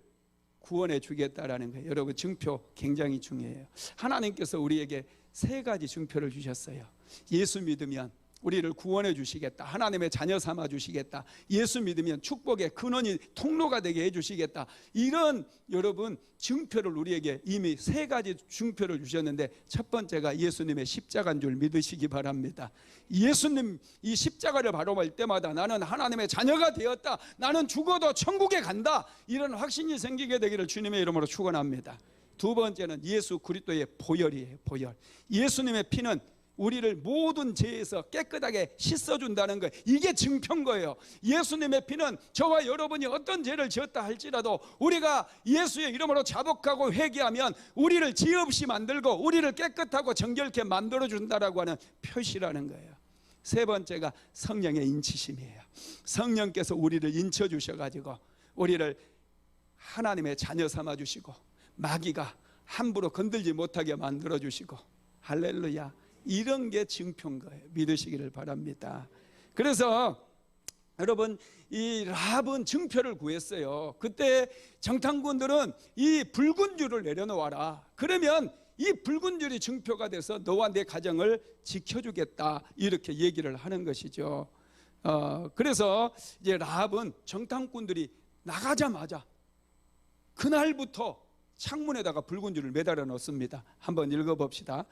구원해 주겠다라는 거예요. 여러분, 증표 굉장히 중요해요. 하나님께서 우리에게 세 가지 증표를 주셨어요. 예수 믿으면 우리를 구원해 주시겠다, 하나님의 자녀 삼아 주시겠다, 예수 믿으면 축복의 근원이 통로가 되게 해 주시겠다, 이런 여러분 증표를 우리에게 이미 세 가지 증표를 주셨는데, 첫 번째가 예수님의 십자가인 줄 믿으시기 바랍니다. 예수님 이 십자가를 바라볼 때마다 나는 하나님의 자녀가 되었다, 나는 죽어도 천국에 간다, 이런 확신이 생기게 되기를 주님의 이름으로 축원합니다. 두 번째는 예수 그리스도의 보혈이에요. 보혈. 예수님의 피는 우리를 모든 죄에서 깨끗하게 씻어준다는 거예요. 이게 증표인 거예요. 예수님의 피는 저와 여러분이 어떤 죄를 지었다 할지라도 우리가 예수의 이름으로 자복하고 회개하면 우리를 죄 없이 만들고 우리를 깨끗하고 정결케 만들어준다라고 하는 표시라는 거예요. 세 번째가 성령의 인치심이에요. 성령께서 우리를 인쳐주셔가지고 우리를 하나님의 자녀 삼아주시고 마귀가 함부로 건들지 못하게 만들어주시고, 할렐루야, 이런 게 증표인 거예요. 믿으시기를 바랍니다. 그래서 여러분, 이 라합은 증표를 구했어요. 그때 정탐꾼들은 이 붉은 줄을 내려놓아라, 그러면 이 붉은 줄이 증표가 돼서 너와 내 가정을 지켜주겠다, 이렇게 얘기를 하는 것이죠. 그래서 이제 라합은 정탐꾼들이 나가자마자 그날부터 창문에다가 붉은 줄을 매달아 놓습니다. 한번 읽어봅시다.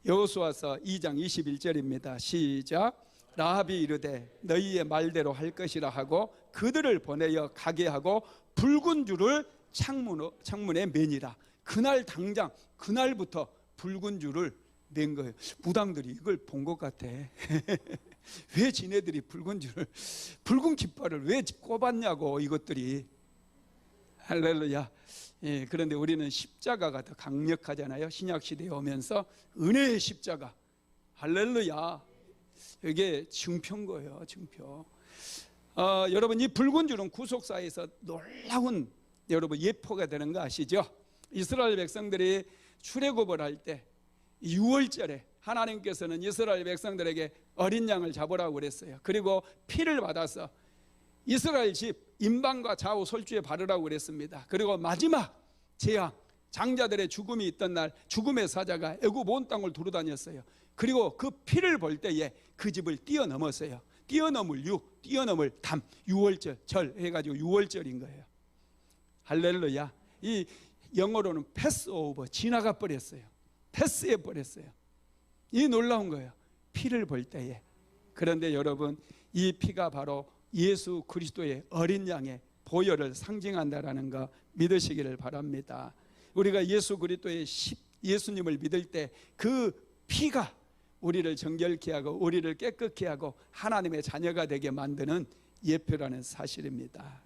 여호수아서 2장 21절입니다. 시작. 라합이 이르되 너희의 말대로 할 것이라 하고 그들을 보내어 가게 하고 붉은 줄을 창문에 매니라. 그날 당장, 그날부터 붉은 줄을 낸 거예요. 무당들이 이걸 본 것 같아. 왜 지네들이 붉은 깃발을 왜 꼽았냐고, 이것들이. 할렐루야. 예, 그런데 우리는 십자가가 더 강력하잖아요. 신약시대에 오면서 은혜의 십자가, 할렐루야, 이게 증표인 거예요. 증표. 여러분, 이 붉은 줄은 구속사에서 놀라운 여러분 예포가 되는 거 아시죠? 이스라엘 백성들이 출애굽을 할 때 6월절에 하나님께서는 이스라엘 백성들에게 어린 양을 잡으라고 그랬어요. 그리고 피를 받아서 이스라엘 집 임방과 좌우 솔주에 바르라고 그랬습니다. 그리고 마지막 재앙, 장자들의 죽음이 있던 날 죽음의 사자가 애굽 온 땅을 두루다녔어요. 그리고 그 피를 볼 때에 그 집을 뛰어넘었어요. 뛰어넘을 뛰어넘을 담, 6월절, 절 해가지고 6월절인 거예요. 할렐루야. 이 영어로는 패스오버, 지나가 버렸어요. 패스해 버렸어요. 이 놀라운 거예요. 피를 볼 때에. 그런데 여러분, 이 피가 바로 예수 그리스도의 어린 양의 보혈을 상징한다라는 거 믿으시기를 바랍니다. 우리가 예수 그리스도의 예수님을 믿을 때 그 피가 우리를 정결케 하고 우리를 깨끗케 하고 하나님의 자녀가 되게 만드는 예표라는 사실입니다.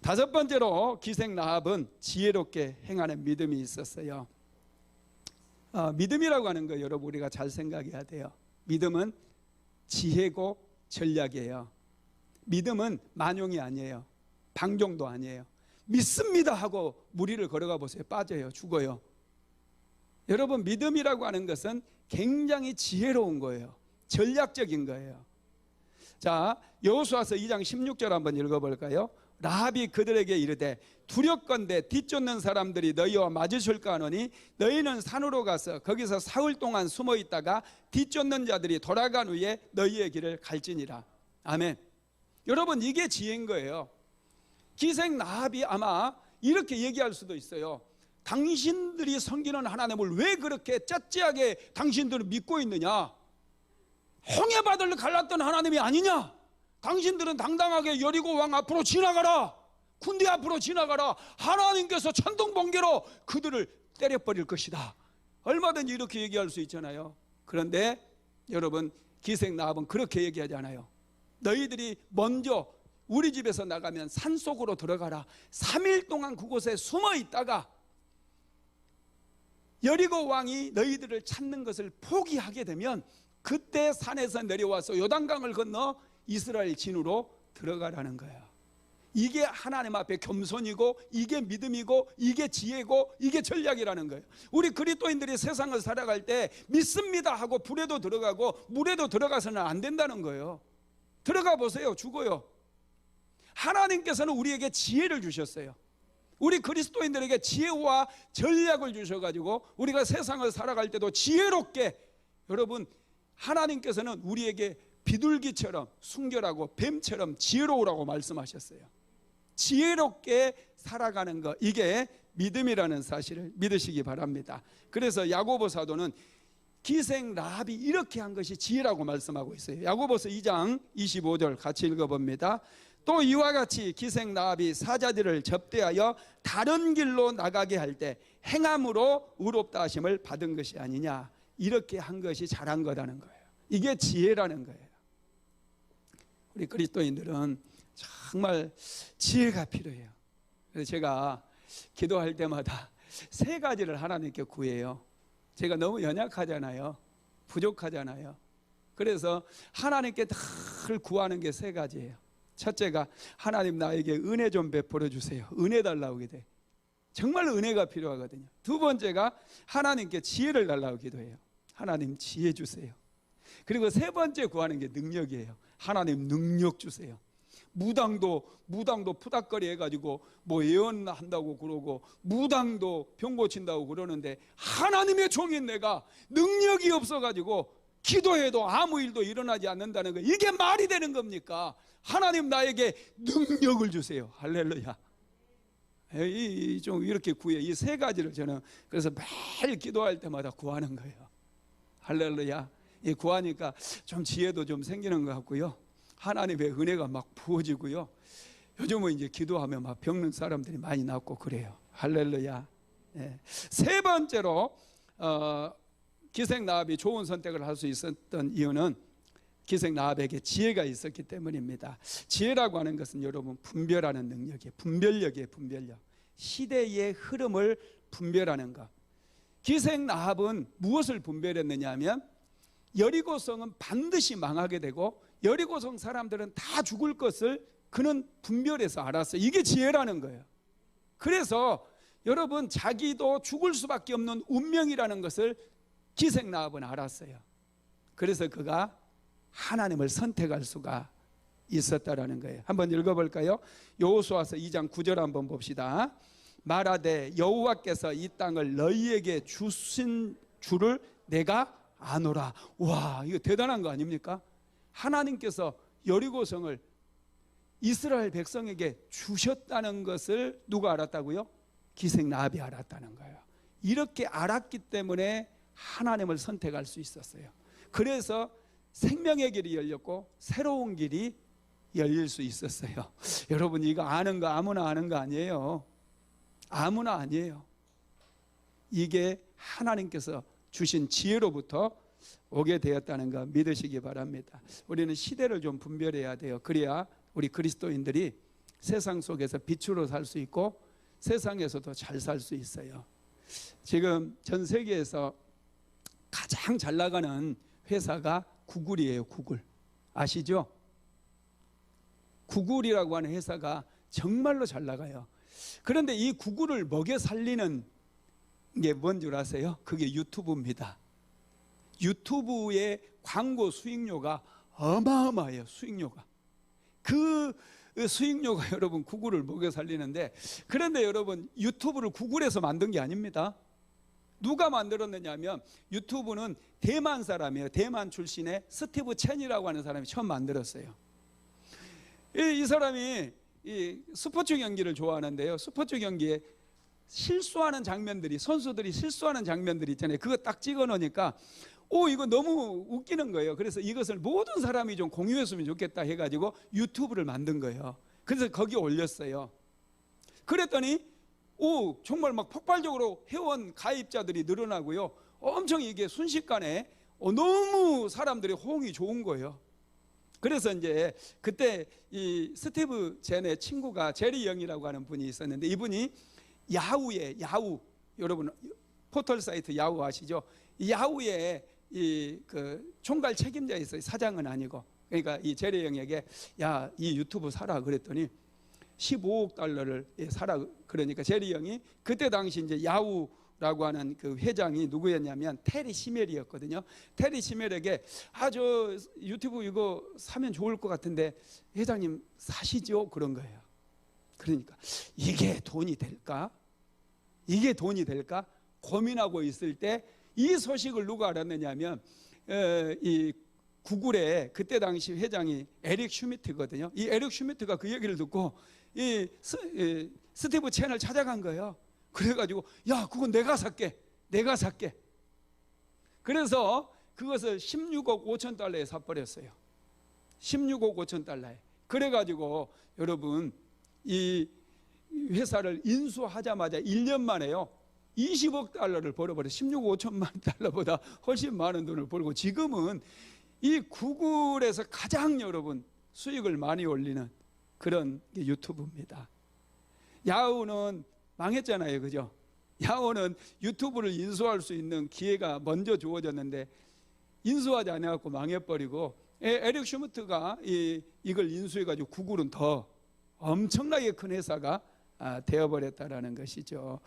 다섯 번째로 기생 라합은 지혜롭게 행하는 믿음이 있었어요. 믿음이라고 하는 거 여러분 우리가 잘 생각해야 돼요. 믿음은 지혜고 전략이에요. 믿음은 만용이 아니에요. 방종도 아니에요. 믿습니다 하고 무리를 걸어가 보세요. 빠져요. 죽어요. 여러분 믿음이라고 하는 것은 굉장히 지혜로운 거예요. 전략적인 거예요. 자, 여호수아서 2장 16절 한번 읽어볼까요? 라합이 그들에게 이르되 두렵건대 뒤쫓는 사람들이 너희와 마주칠까 하노니 너희는 산으로 가서 거기서 사흘 동안 숨어 있다가 뒤쫓는 자들이 돌아간 후에 너희의 길을 갈지니라. 아멘. 여러분 이게 지혜인 거예요. 기생 라합이 아마 이렇게 얘기할 수도 있어요. 당신들이 섬기는 하나님을 왜 그렇게 째째하게 당신들은 믿고 있느냐? 홍해바다를 갈랐던 하나님이 아니냐? 당신들은 당당하게 여리고 왕 앞으로 지나가라. 군대 앞으로 지나가라. 하나님께서 천둥번개로 그들을 때려버릴 것이다. 얼마든지 이렇게 얘기할 수 있잖아요. 그런데 여러분 기생 라합은 그렇게 얘기하지 않아요. 너희들이 먼저 우리 집에서 나가면 산속으로 들어가라. 3일 동안 그곳에 숨어 있다가 여리고 왕이 너희들을 찾는 것을 포기하게 되면 그때 산에서 내려와서 요단강을 건너 이스라엘 진으로 들어가라는 거예요. 이게 하나님 앞에 겸손이고 이게 믿음이고 이게 지혜고 이게 전략이라는 거예요. 우리 그리스도인들이 세상을 살아갈 때 믿습니다 하고 불에도 들어가고 물에도 들어가서는 안 된다는 거예요. 들어가 보세요. 죽어요. 하나님께서는 우리에게 지혜를 주셨어요. 우리 그리스도인들에게 지혜와 전략을 주셔가지고 우리가 세상을 살아갈 때도 지혜롭게, 여러분 하나님께서는 우리에게 비둘기처럼 순결하고 뱀처럼 지혜로우라고 말씀하셨어요. 지혜롭게 살아가는 것, 이게 믿음이라는 사실을 믿으시기 바랍니다. 그래서 야고보 사도는 기생 라합이 이렇게 한 것이 지혜라고 말씀하고 있어요. 야고보서 2장 25절 같이 읽어봅니다. 또 이와 같이 기생 라합이 사자들을 접대하여 다른 길로 나가게 할 때 행함으로 의롭다 하심을 받은 것이 아니냐. 이렇게 한 것이 잘한 거라는 거예요. 이게 지혜라는 거예요. 우리 그리스도인들은 정말 지혜가 필요해요. 그래서 제가 기도할 때마다 세 가지를 하나님께 구해요. 제가 너무 연약하잖아요. 부족하잖아요. 그래서 하나님께 늘 구하는 게 세 가지예요. 첫째가 하나님 나에게 은혜 좀 베풀어 주세요. 은혜 달라고 기도해요. 정말 은혜가 필요하거든요. 두 번째가 하나님께 지혜를 달라고 기도해요. 하나님 지혜 주세요. 그리고 세 번째 구하는 게 능력이에요. 하나님 능력 주세요. 무당도 푸닥거리 해가지고 뭐 예언한다고 그러고 무당도 병 고친다고 그러는데 하나님의 종인 내가 능력이 없어가지고 기도해도 아무 일도 일어나지 않는다는 거, 이게 말이 되는 겁니까? 하나님 나에게 능력을 주세요. 할렐루야. 좀 이렇게 구해. 이 세 가지를 저는 그래서 매일 기도할 때마다 구하는 거예요. 할렐루야. 이 구하니까 좀 지혜도 좀 생기는 것 같고요. 하나님의 은혜가 막 부어지고요. 요즘은 이제 기도하면 막 병든 사람들이 많이 낫고 그래요. 할렐루야. 네. 세 번째로 기생 라합이 좋은 선택을 할 수 있었던 이유는 기생 라합에게 지혜가 있었기 때문입니다. 지혜라고 하는 것은 여러분 분별하는 능력이에요. 분별력이에요. 분별력. 시대의 흐름을 분별하는 것. 기생 라합은 무엇을 분별했느냐 하면 여리고성은 반드시 망하게 되고 여리고성 사람들은 다 죽을 것을 그는 분별해서 알았어요. 이게 지혜라는 거예요. 그래서 여러분 자기도 죽을 수밖에 없는 운명이라는 것을 기생 라합은 알았어요. 그래서 그가 하나님을 선택할 수가 있었다라는 거예요. 한번 읽어볼까요? 여호수아서 2장 9절 한번 봅시다. 말하되 여호와께서 이 땅을 너희에게 주신 줄을 내가 아노라. 와, 이거 대단한 거 아닙니까? 하나님께서 여리고성을 이스라엘 백성에게 주셨다는 것을 누가 알았다고요? 기생 라합이 알았다는 거예요. 이렇게 알았기 때문에 하나님을 선택할 수 있었어요. 그래서 생명의 길이 열렸고 새로운 길이 열릴 수 있었어요. 여러분 이거 아는 거 아무나 아는 거 아니에요. 아무나 아니에요. 이게 하나님께서 주신 지혜로부터 오게 되었다는 거 믿으시기 바랍니다. 우리는 시대를 좀 분별해야 돼요. 그래야 우리 그리스도인들이 세상 속에서 빛으로 살 수 있고 세상에서도 잘 살 수 있어요. 지금 전 세계에서 가장 잘 나가는 회사가 구글이에요. 구글 아시죠? 구글이라고 하는 회사가 정말로 잘 나가요. 그런데 이 구글을 먹여 살리는 게 뭔 줄 아세요? 그게 유튜브입니다. 유튜브의 광고 수익료가 어마어마해요. 수익료가. 그 수익료가 여러분 구글을 먹여 살리는데, 그런데 여러분 유튜브를 구글에서 만든 게 아닙니다. 누가 만들었느냐 하면 유튜브는 대만 사람이에요. 대만 출신의 스티브 첸이라고 하는 사람이 처음 만들었어요. 이 사람이 이 스포츠 경기를 좋아하는데요. 스포츠 경기에 실수하는 장면들이, 선수들이 실수하는 장면들이 있잖아요. 그거 딱 찍어 놓으니까 이거 너무 웃기는 거예요. 그래서 이것을 모든 사람이 좀 공유했으면 좋겠다 해가지고 유튜브를 만든 거예요. 그래서 거기 올렸어요. 그랬더니 정말 막 폭발적으로 회원 가입자들이 늘어나고요. 엄청 이게 순식간에 너무 사람들의 호응이 좋은 거예요. 그래서 이제 그때 이 스티브 젠의 친구가 제리 영이라고 하는 분이 있었는데, 이분이 야후, 여러분 포털 사이트 야후 아시죠? 야후에 그 총괄 책임자 있어요. 사장은 아니고. 그러니까 이 제리 영에게 야, 이 유튜브 사라 그랬더니 15억 달러를 사라. 그러니까 제리 영이 그때 당시 이제 야후라고 하는 그 회장이 누구였냐면 테리 시멜이었거든요. 테리 시멜에게 저 유튜브 이거 사면 좋을 것 같은데 회장님 사시죠? 그런 거예요. 그러니까 이게 돈이 될까? 이게 돈이 될까? 고민하고 있을 때 이 소식을 누가 알았느냐면 이 구글의 그때 당시 회장이 에릭 슈미트거든요. 이 에릭 슈미트가 그 얘기를 듣고 이 스티브 첸을 찾아간 거예요. 그래가지고 야, 그건 내가 살게. 그래서 그것을 16억 5천 달러에 사버렸어요. 16억 5천 달러에. 그래가지고 여러분 이 회사를 인수하자마자 1년 만에요 20억 달러를 벌어버려. 16억 5천만 달러보다 훨씬 많은 돈을 벌고, 지금은 이 구글에서 가장 여러분 수익을 많이 올리는 그런 유튜브입니다. 야후는 망했잖아요, 그죠? 야후는 유튜브를 인수할 수 있는 기회가 먼저 주어졌는데 인수하지 않아갖고 망해버리고, 에릭 슈미트가 이걸 인수해가지고 구글은 더 엄청나게 큰 회사가 되어버렸다라는 것이죠.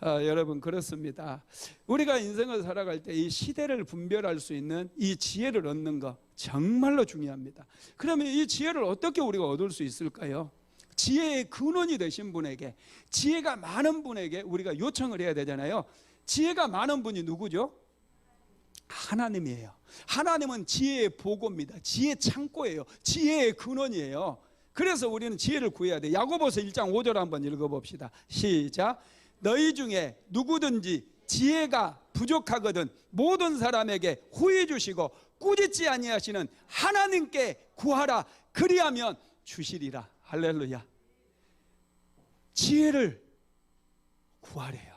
여러분 그렇습니다. 우리가 인생을 살아갈 때 이 시대를 분별할 수 있는 이 지혜를 얻는 것 정말로 중요합니다. 그러면 이 지혜를 어떻게 우리가 얻을 수 있을까요? 지혜의 근원이 되신 분에게, 지혜가 많은 분에게 우리가 요청을 해야 되잖아요. 지혜가 많은 분이 누구죠? 하나님이에요. 하나님은 지혜의 보고입니다. 지혜 창고예요. 지혜의 근원이에요. 그래서 우리는 지혜를 구해야 돼. 야고보서 1장 5절 한번 읽어봅시다. 시작. 너희 중에 누구든지 지혜가 부족하거든 모든 사람에게 후히 주시고 꾸짖지 아니하시는 하나님께 구하라. 그리하면 주시리라. 할렐루야. 지혜를 구하래요.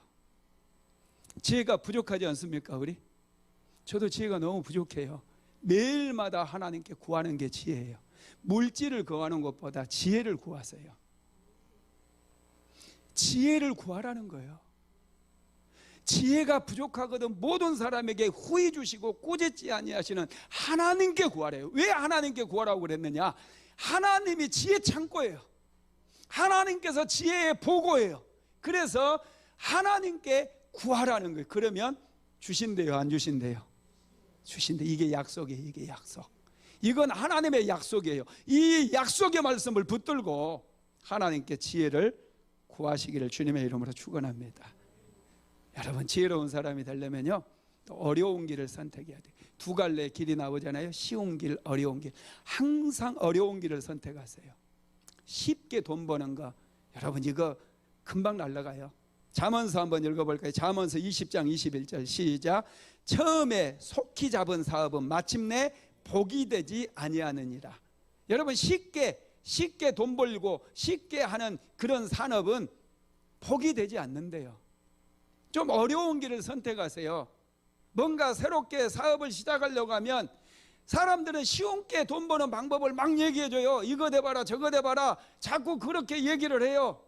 지혜가 부족하지 않습니까, 우리? 저도 지혜가 너무 부족해요. 매일마다 하나님께 구하는 게 지혜예요. 물질을 구하는 것보다 지혜를 구하세요. 지혜를 구하라는 거예요. 지혜가 부족하거든 모든 사람에게 후히 주시고 꾸짖지 아니하시는 하나님께 구하래요. 왜 하나님께 구하라고 그랬느냐? 하나님이 지혜 창고예요. 하나님께서 지혜의 보고예요. 그래서 하나님께 구하라는 거예요. 그러면 주신대요, 안 주신대요? 주신대. 이게 약속이에요. 이게 약속. 이건 하나님의 약속이에요. 이 약속의 말씀을 붙들고 하나님께 지혜를 구하시기를 주님의 이름으로 축원합니다. 여러분 지혜로운 사람이 되려면요 또 어려운 길을 선택해야 돼요. 두 갈래 길이 나오잖아요. 쉬운 길, 어려운 길. 항상 어려운 길을 선택하세요. 쉽게 돈 버는 거 여러분 이거 금방 날아가요. 잠언서 한번 읽어볼까요? 잠언서 20장 21절 시작. 처음에 속히 잡은 사업은 마침내 복이 되지 아니하느니라. 여러분 쉽게 돈 벌고 쉽게 하는 그런 산업은 복이 되지 않는데요. 좀 어려운 길을 선택하세요. 뭔가 새롭게 사업을 시작하려고 하면 사람들은 쉬운게 돈 버는 방법을 막 얘기해줘요. 이거 대봐라 저거 대봐라 자꾸 그렇게 얘기를 해요.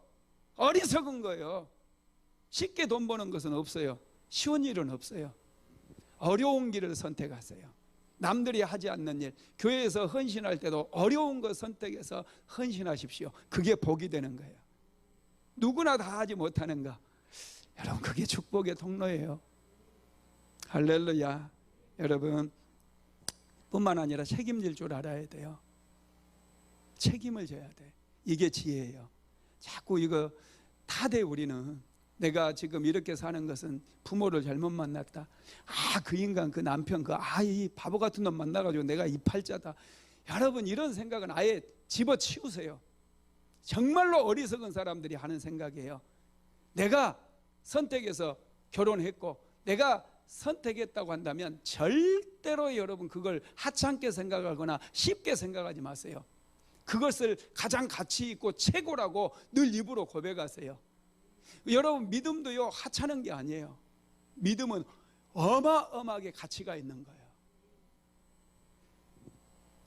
어리석은 거예요. 쉽게 돈 버는 것은 없어요. 쉬운 일은 없어요. 어려운 길을 선택하세요. 남들이 하지 않는 일, 교회에서 헌신할 때도 어려운 것 선택해서 헌신하십시오. 그게 복이 되는 거예요. 누구나 다 하지 못하는가? 여러분, 그게 축복의 통로예요. 할렐루야. 여러분, 뿐만 아니라 책임질 줄 알아야 돼요. 책임을 져야 돼. 이게 지혜예요. 자꾸 이거 다 돼. 우리는 내가 지금 이렇게 사는 것은 부모를 잘못 만났다. 그 인간, 그 남편, 이 바보 같은 놈 만나가지고 내가 이 팔자다. 여러분, 이런 생각은 아예 집어치우세요. 정말로 어리석은 사람들이 하는 생각이에요. 내가 선택해서 결혼했고 내가 선택했다고 한다면 절대로 여러분 그걸 하찮게 생각하거나 쉽게 생각하지 마세요. 그것을 가장 가치 있고 최고라고 늘 입으로 고백하세요. 여러분, 믿음도요 하찮은 게 아니에요. 믿음은 어마어마하게 가치가 있는 거예요.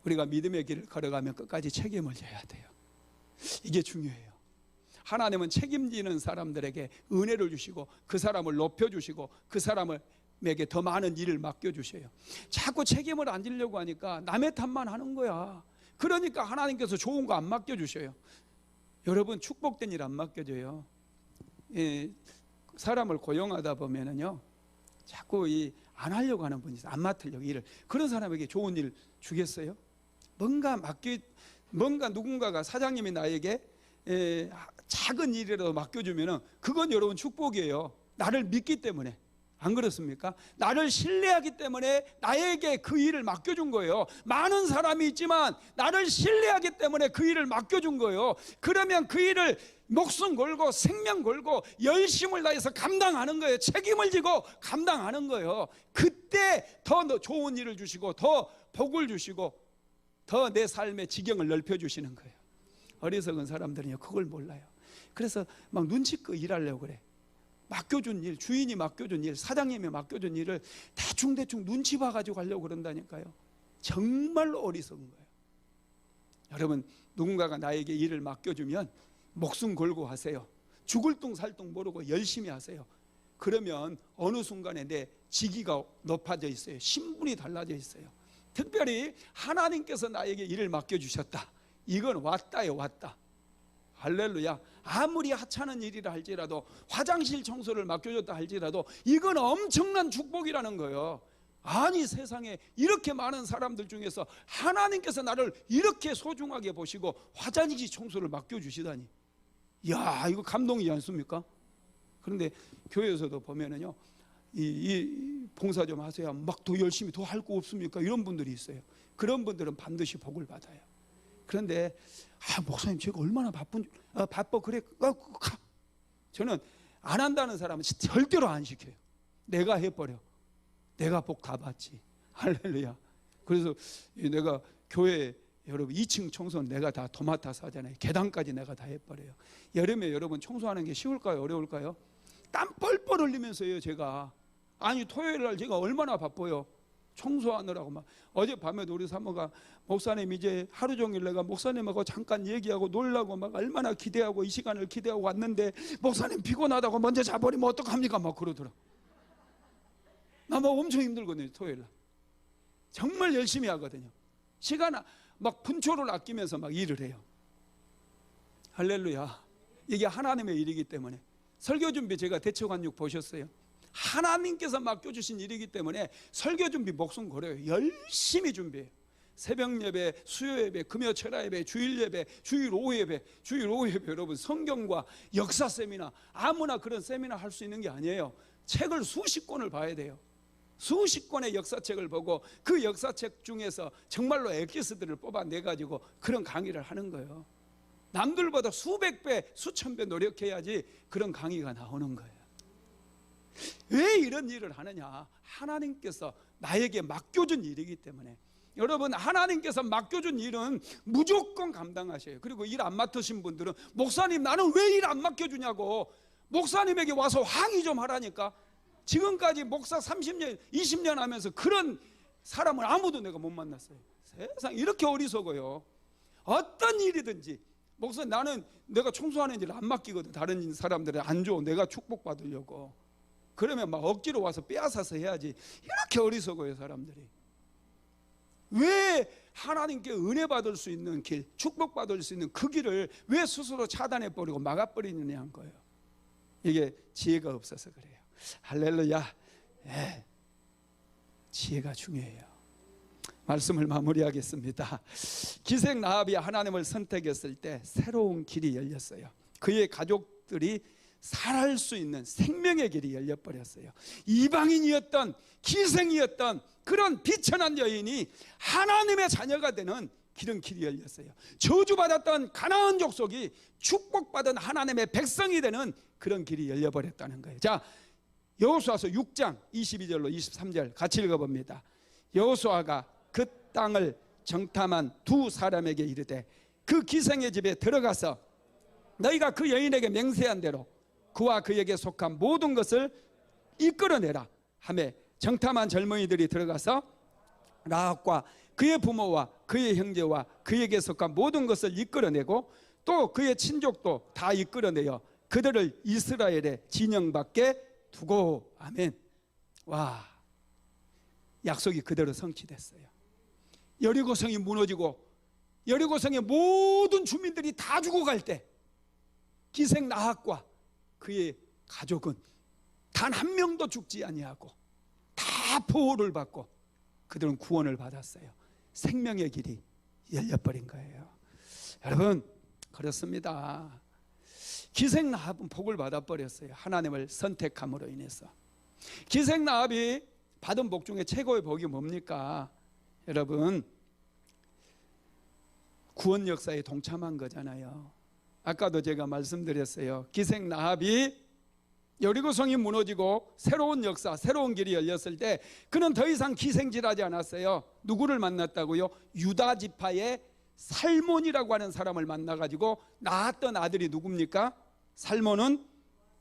우리가 믿음의 길을 걸어가면 끝까지 책임을 져야 돼요. 이게 중요해요. 하나님은 책임지는 사람들에게 은혜를 주시고 그 사람을 높여주시고 그 사람에게 더 많은 일을 맡겨주셔요. 자꾸 책임을 안 지려고 하니까 남의 탓만 하는 거야. 그러니까 하나님께서 좋은 거 안 맡겨주셔요. 여러분, 축복된 일 안 맡겨줘요. 사람을 고용하다 보면은요 자꾸 안 하려고 하는 분이 있어요. 안 맡으려고 일을. 그런 사람에게 좋은 일 주겠어요? 뭔가 누군가가 사장님이 나에게 작은 일이라도 맡겨주면은 그건 여러분 축복이에요. 나를 믿기 때문에. 안 그렇습니까? 나를 신뢰하기 때문에 나에게 그 일을 맡겨준 거예요. 많은 사람이 있지만 나를 신뢰하기 때문에 그 일을 맡겨준 거예요. 그러면 그 일을 목숨 걸고 생명 걸고 열심을 다해서 감당하는 거예요. 책임을 지고 감당하는 거예요. 그때 더 좋은 일을 주시고 더 복을 주시고 더 내 삶의 지경을 넓혀주시는 거예요. 어리석은 사람들은요 그걸 몰라요. 그래서 막 눈치껏 일하려고 그래. 맡겨준 일, 주인이 맡겨준 일, 사장님이 맡겨준 일을 대충 눈치 봐가지고 하려고 그런다니까요. 정말로 어리석은 거예요. 여러분, 누군가가 나에게 일을 맡겨주면 목숨 걸고 하세요. 죽을 둥 살 둥 모르고 열심히 하세요. 그러면 어느 순간에 내 직위가 높아져 있어요. 신분이 달라져 있어요. 특별히 하나님께서 나에게 일을 맡겨주셨다. 이건 왔다요, 왔다. 할렐루야. 아무리 하찮은 일이라 할지라도 화장실 청소를 맡겨줬다 할지라도 이건 엄청난 축복이라는 거예요. 아니, 세상에 이렇게 많은 사람들 중에서 하나님께서 나를 이렇게 소중하게 보시고 화장실 청소를 맡겨주시다니, 이야, 이거 감동이지 않습니까? 그런데 교회에서도 보면은요 이 봉사 좀 하세요. 막 더 열심히 더 할 거 없습니까? 이런 분들이 있어요. 그런 분들은 반드시 복을 받아요. 그런데 목사님 제가 얼마나 바빠 그래. 저는 안 한다는 사람은 절대로 안 시켜요. 내가 해버려. 내가 복 다 받지. 할렐루야. 그래서 내가 교회 여러분 2층 청소는 내가 다 도맡아서 하잖아요. 계단까지 내가 다 해버려요. 여름에 여러분 청소하는 게 쉬울까요? 어려울까요? 땀 뻘뻘 흘리면서요. 제가 아니 토요일 날 제가 얼마나 바빠요. 청소하느라고 막. 어젯밤에도 우리 사모가 목사님 이제 하루 종일 내가 목사님하고 잠깐 얘기하고 놀라고 막 얼마나 기대하고 이 시간을 기대하고 왔는데 목사님 피곤하다고 먼저 자버리면 어떡합니까? 막 그러더라. 나 막 엄청 힘들거든요. 토요일 날 정말 열심히 하거든요. 시간 막 분초를 아끼면서 막 일을 해요. 할렐루야. 이게 하나님의 일이기 때문에. 설교 준비 제가 대처관육 보셨어요? 하나님께서 맡겨주신 일이기 때문에 설교 준비 목숨 걸어요. 열심히 준비해요. 새벽 예배, 수요 예배, 금요 철야 예배, 주일 예배, 주일 오후 예배, 주일 오후 예배. 여러분, 성경과 역사 세미나, 아무나 그런 세미나 할 수 있는 게 아니에요. 책을 수십 권을 봐야 돼요. 수십 권의 역사책을 보고 그 역사책 중에서 정말로 엑기스들을 뽑아내가지고 그런 강의를 하는 거예요. 남들보다 수백 배, 수천 배 노력해야지 그런 강의가 나오는 거예요. 왜 이런 일을 하느냐? 하나님께서 나에게 맡겨준 일이기 때문에. 여러분, 하나님께서 맡겨준 일은 무조건 감당하셔요. 그리고 일 안 맡으신 분들은 목사님 나는 왜 일 안 맡겨주냐고 목사님에게 와서 항의 좀 하라니까. 지금까지 목사 30년 20년 하면서 그런 사람을 아무도 내가 못 만났어요. 세상 이렇게 어리석어요. 어떤 일이든지 목사 나는 내가 청소하는 일을 안 맡기거든. 다른 사람들은 안 줘. 내가 축복받으려고. 그러면 막 억지로 와서 빼앗아서 해야지. 이렇게 어리석어요 사람들이. 왜 하나님께 은혜 받을 수 있는 길, 축복받을 수 있는 그 길을 왜 스스로 차단해버리고 막아버리느냐 한 거예요. 이게 지혜가 없어서 그래요. 할렐루야. 네. 지혜가 중요해요. 말씀을 마무리하겠습니다. 기생 라합이 하나님을 선택했을 때 새로운 길이 열렸어요. 그의 가족들이 살할 수 있는 생명의 길이 열려버렸어요. 이방인이었던 기생이었던 그런 비천한 여인이 하나님의 자녀가 되는 그런 길이 열렸어요. 저주받았던 가나안 족속이 축복받은 하나님의 백성이 되는 그런 길이 열려버렸다는 거예요. 자, 여호수아서 6장 22절로 23절 같이 읽어봅니다. 여호수아가 그 땅을 정탐한 두 사람에게 이르되 그 기생의 집에 들어가서 너희가 그 여인에게 맹세한 대로 그와 그에게 속한 모든 것을 이끌어내라 하매 정탐한 젊은이들이 들어가서 라합과 그의 부모와 그의 형제와 그에게 속한 모든 것을 이끌어내고 또 그의 친족도 다 이끌어내어 그들을 이스라엘의 진영 밖에 두고. 아멘. 와, 약속이 그대로 성취됐어요. 여리고성이 무너지고 여리고성의 모든 주민들이 다 죽어갈 때 기생 라합과 그의 가족은 단 한 명도 죽지 아니하고 다 보호를 받고 그들은 구원을 받았어요. 생명의 길이 열려버린 거예요. 여러분 그렇습니다. 기생 라합은 복을 받아버렸어요. 하나님을 선택함으로 인해서. 기생 라합이 받은 복 중에 최고의 복이 뭡니까? 여러분 구원 역사에 동참한 거잖아요. 아까도 제가 말씀드렸어요. 기생 라합이 여리고성이 무너지고 새로운 역사, 새로운 길이 열렸을 때 그는 더 이상 기생질하지 않았어요. 누구를 만났다고요? 유다 지파의 살몬이라고 하는 사람을 만나가지고 낳았던 아들이 누굽니까? 살몬은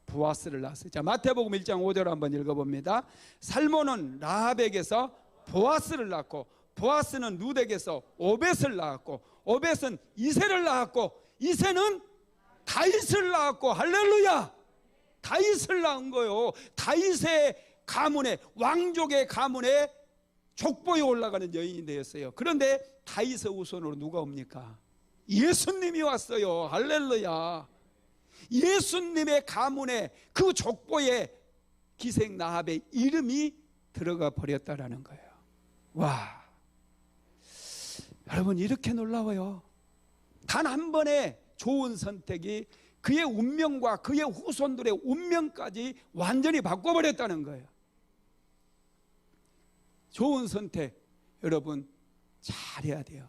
보아스를 낳았어요. 자, 마태복음 1장 5절 한번 읽어봅니다. 살몬은 라합에게서 보아스를 낳고 보아스는 룻에게서 오벳을 낳았고 오벳은 이새를 낳았고 이새는 다윗을 낳았고. 할렐루야. 다윗을 낳은 거예요. 다윗의 가문에, 왕족의 가문에 족보에 올라가는 여인이 되었어요. 그런데 다윗의 후손으로 누가 옵니까? 예수님이 왔어요. 할렐루야. 예수님의 가문에 그 족보에 기생 라합의 이름이 들어가 버렸다라는 거예요. 와, 여러분 이렇게 놀라워요. 단 한 번의 좋은 선택이 그의 운명과 그의 후손들의 운명까지 완전히 바꿔버렸다는 거예요. 좋은 선택 여러분 잘해야 돼요.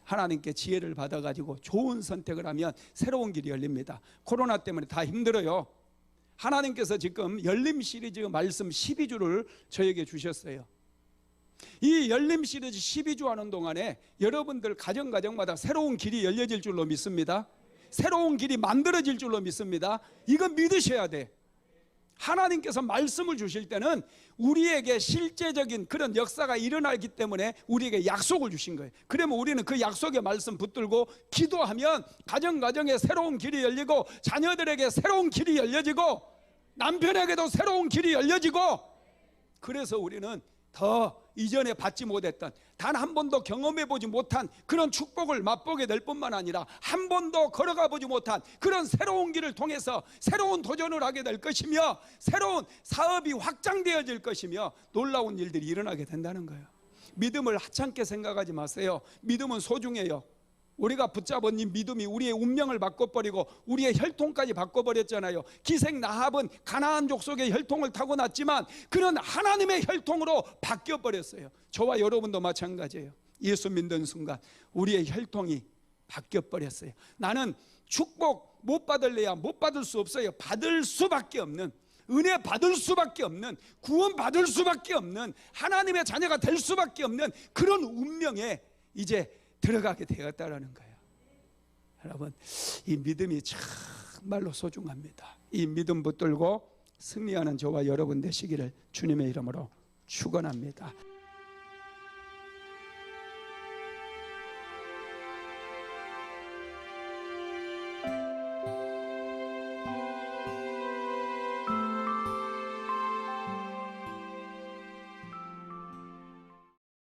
하나님께 지혜를 받아가지고 좋은 선택을 하면 새로운 길이 열립니다. 코로나 때문에 다 힘들어요. 하나님께서 지금 열림 시리즈 말씀 12주를 저에게 주셨어요. 이 열림 시리즈 12주 하는 동안에 여러분들 가정마다 새로운 길이 열려질 줄로 믿습니다. 새로운 길이 만들어질 줄로 믿습니다. 이건 믿으셔야 돼. 하나님께서 말씀을 주실 때는 우리에게 실제적인 그런 역사가 일어나기 때문에 우리에게 약속을 주신 거예요. 그러면 우리는 그 약속의 말씀 붙들고 기도하면 가정에 새로운 길이 열리고 자녀들에게 새로운 길이 열려지고 남편에게도 새로운 길이 열려지고 그래서 우리는 더 이전에 받지 못했던 단 한 번도 경험해보지 못한 그런 축복을 맛보게 될 뿐만 아니라 한 번도 걸어가 보지 못한 그런 새로운 길을 통해서 새로운 도전을 하게 될 것이며 새로운 사업이 확장되어질 것이며 놀라운 일들이 일어나게 된다는 거예요. 믿음을 하찮게 생각하지 마세요. 믿음은 소중해요. 우리가 붙잡은 이 믿음이 우리의 운명을 바꿔버리고 우리의 혈통까지 바꿔버렸잖아요. 기생 라합은 가나안 족속의 혈통을 타고났지만 그는 하나님의 혈통으로 바뀌어버렸어요. 저와 여러분도 마찬가지예요. 예수 믿는 순간 우리의 혈통이 바뀌어버렸어요. 나는 축복 못 받을래야 못 받을 수 없어요. 받을 수밖에 없는, 은혜 받을 수밖에 없는, 구원 받을 수밖에 없는, 하나님의 자녀가 될 수밖에 없는 그런 운명에 이제 들어가게 되었다라는 거예요. 여러분 이 믿음이 정말로 소중합니다. 이 믿음 붙들고 승리하는 저와 여러분 되시기를 주님의 이름으로 축원합니다.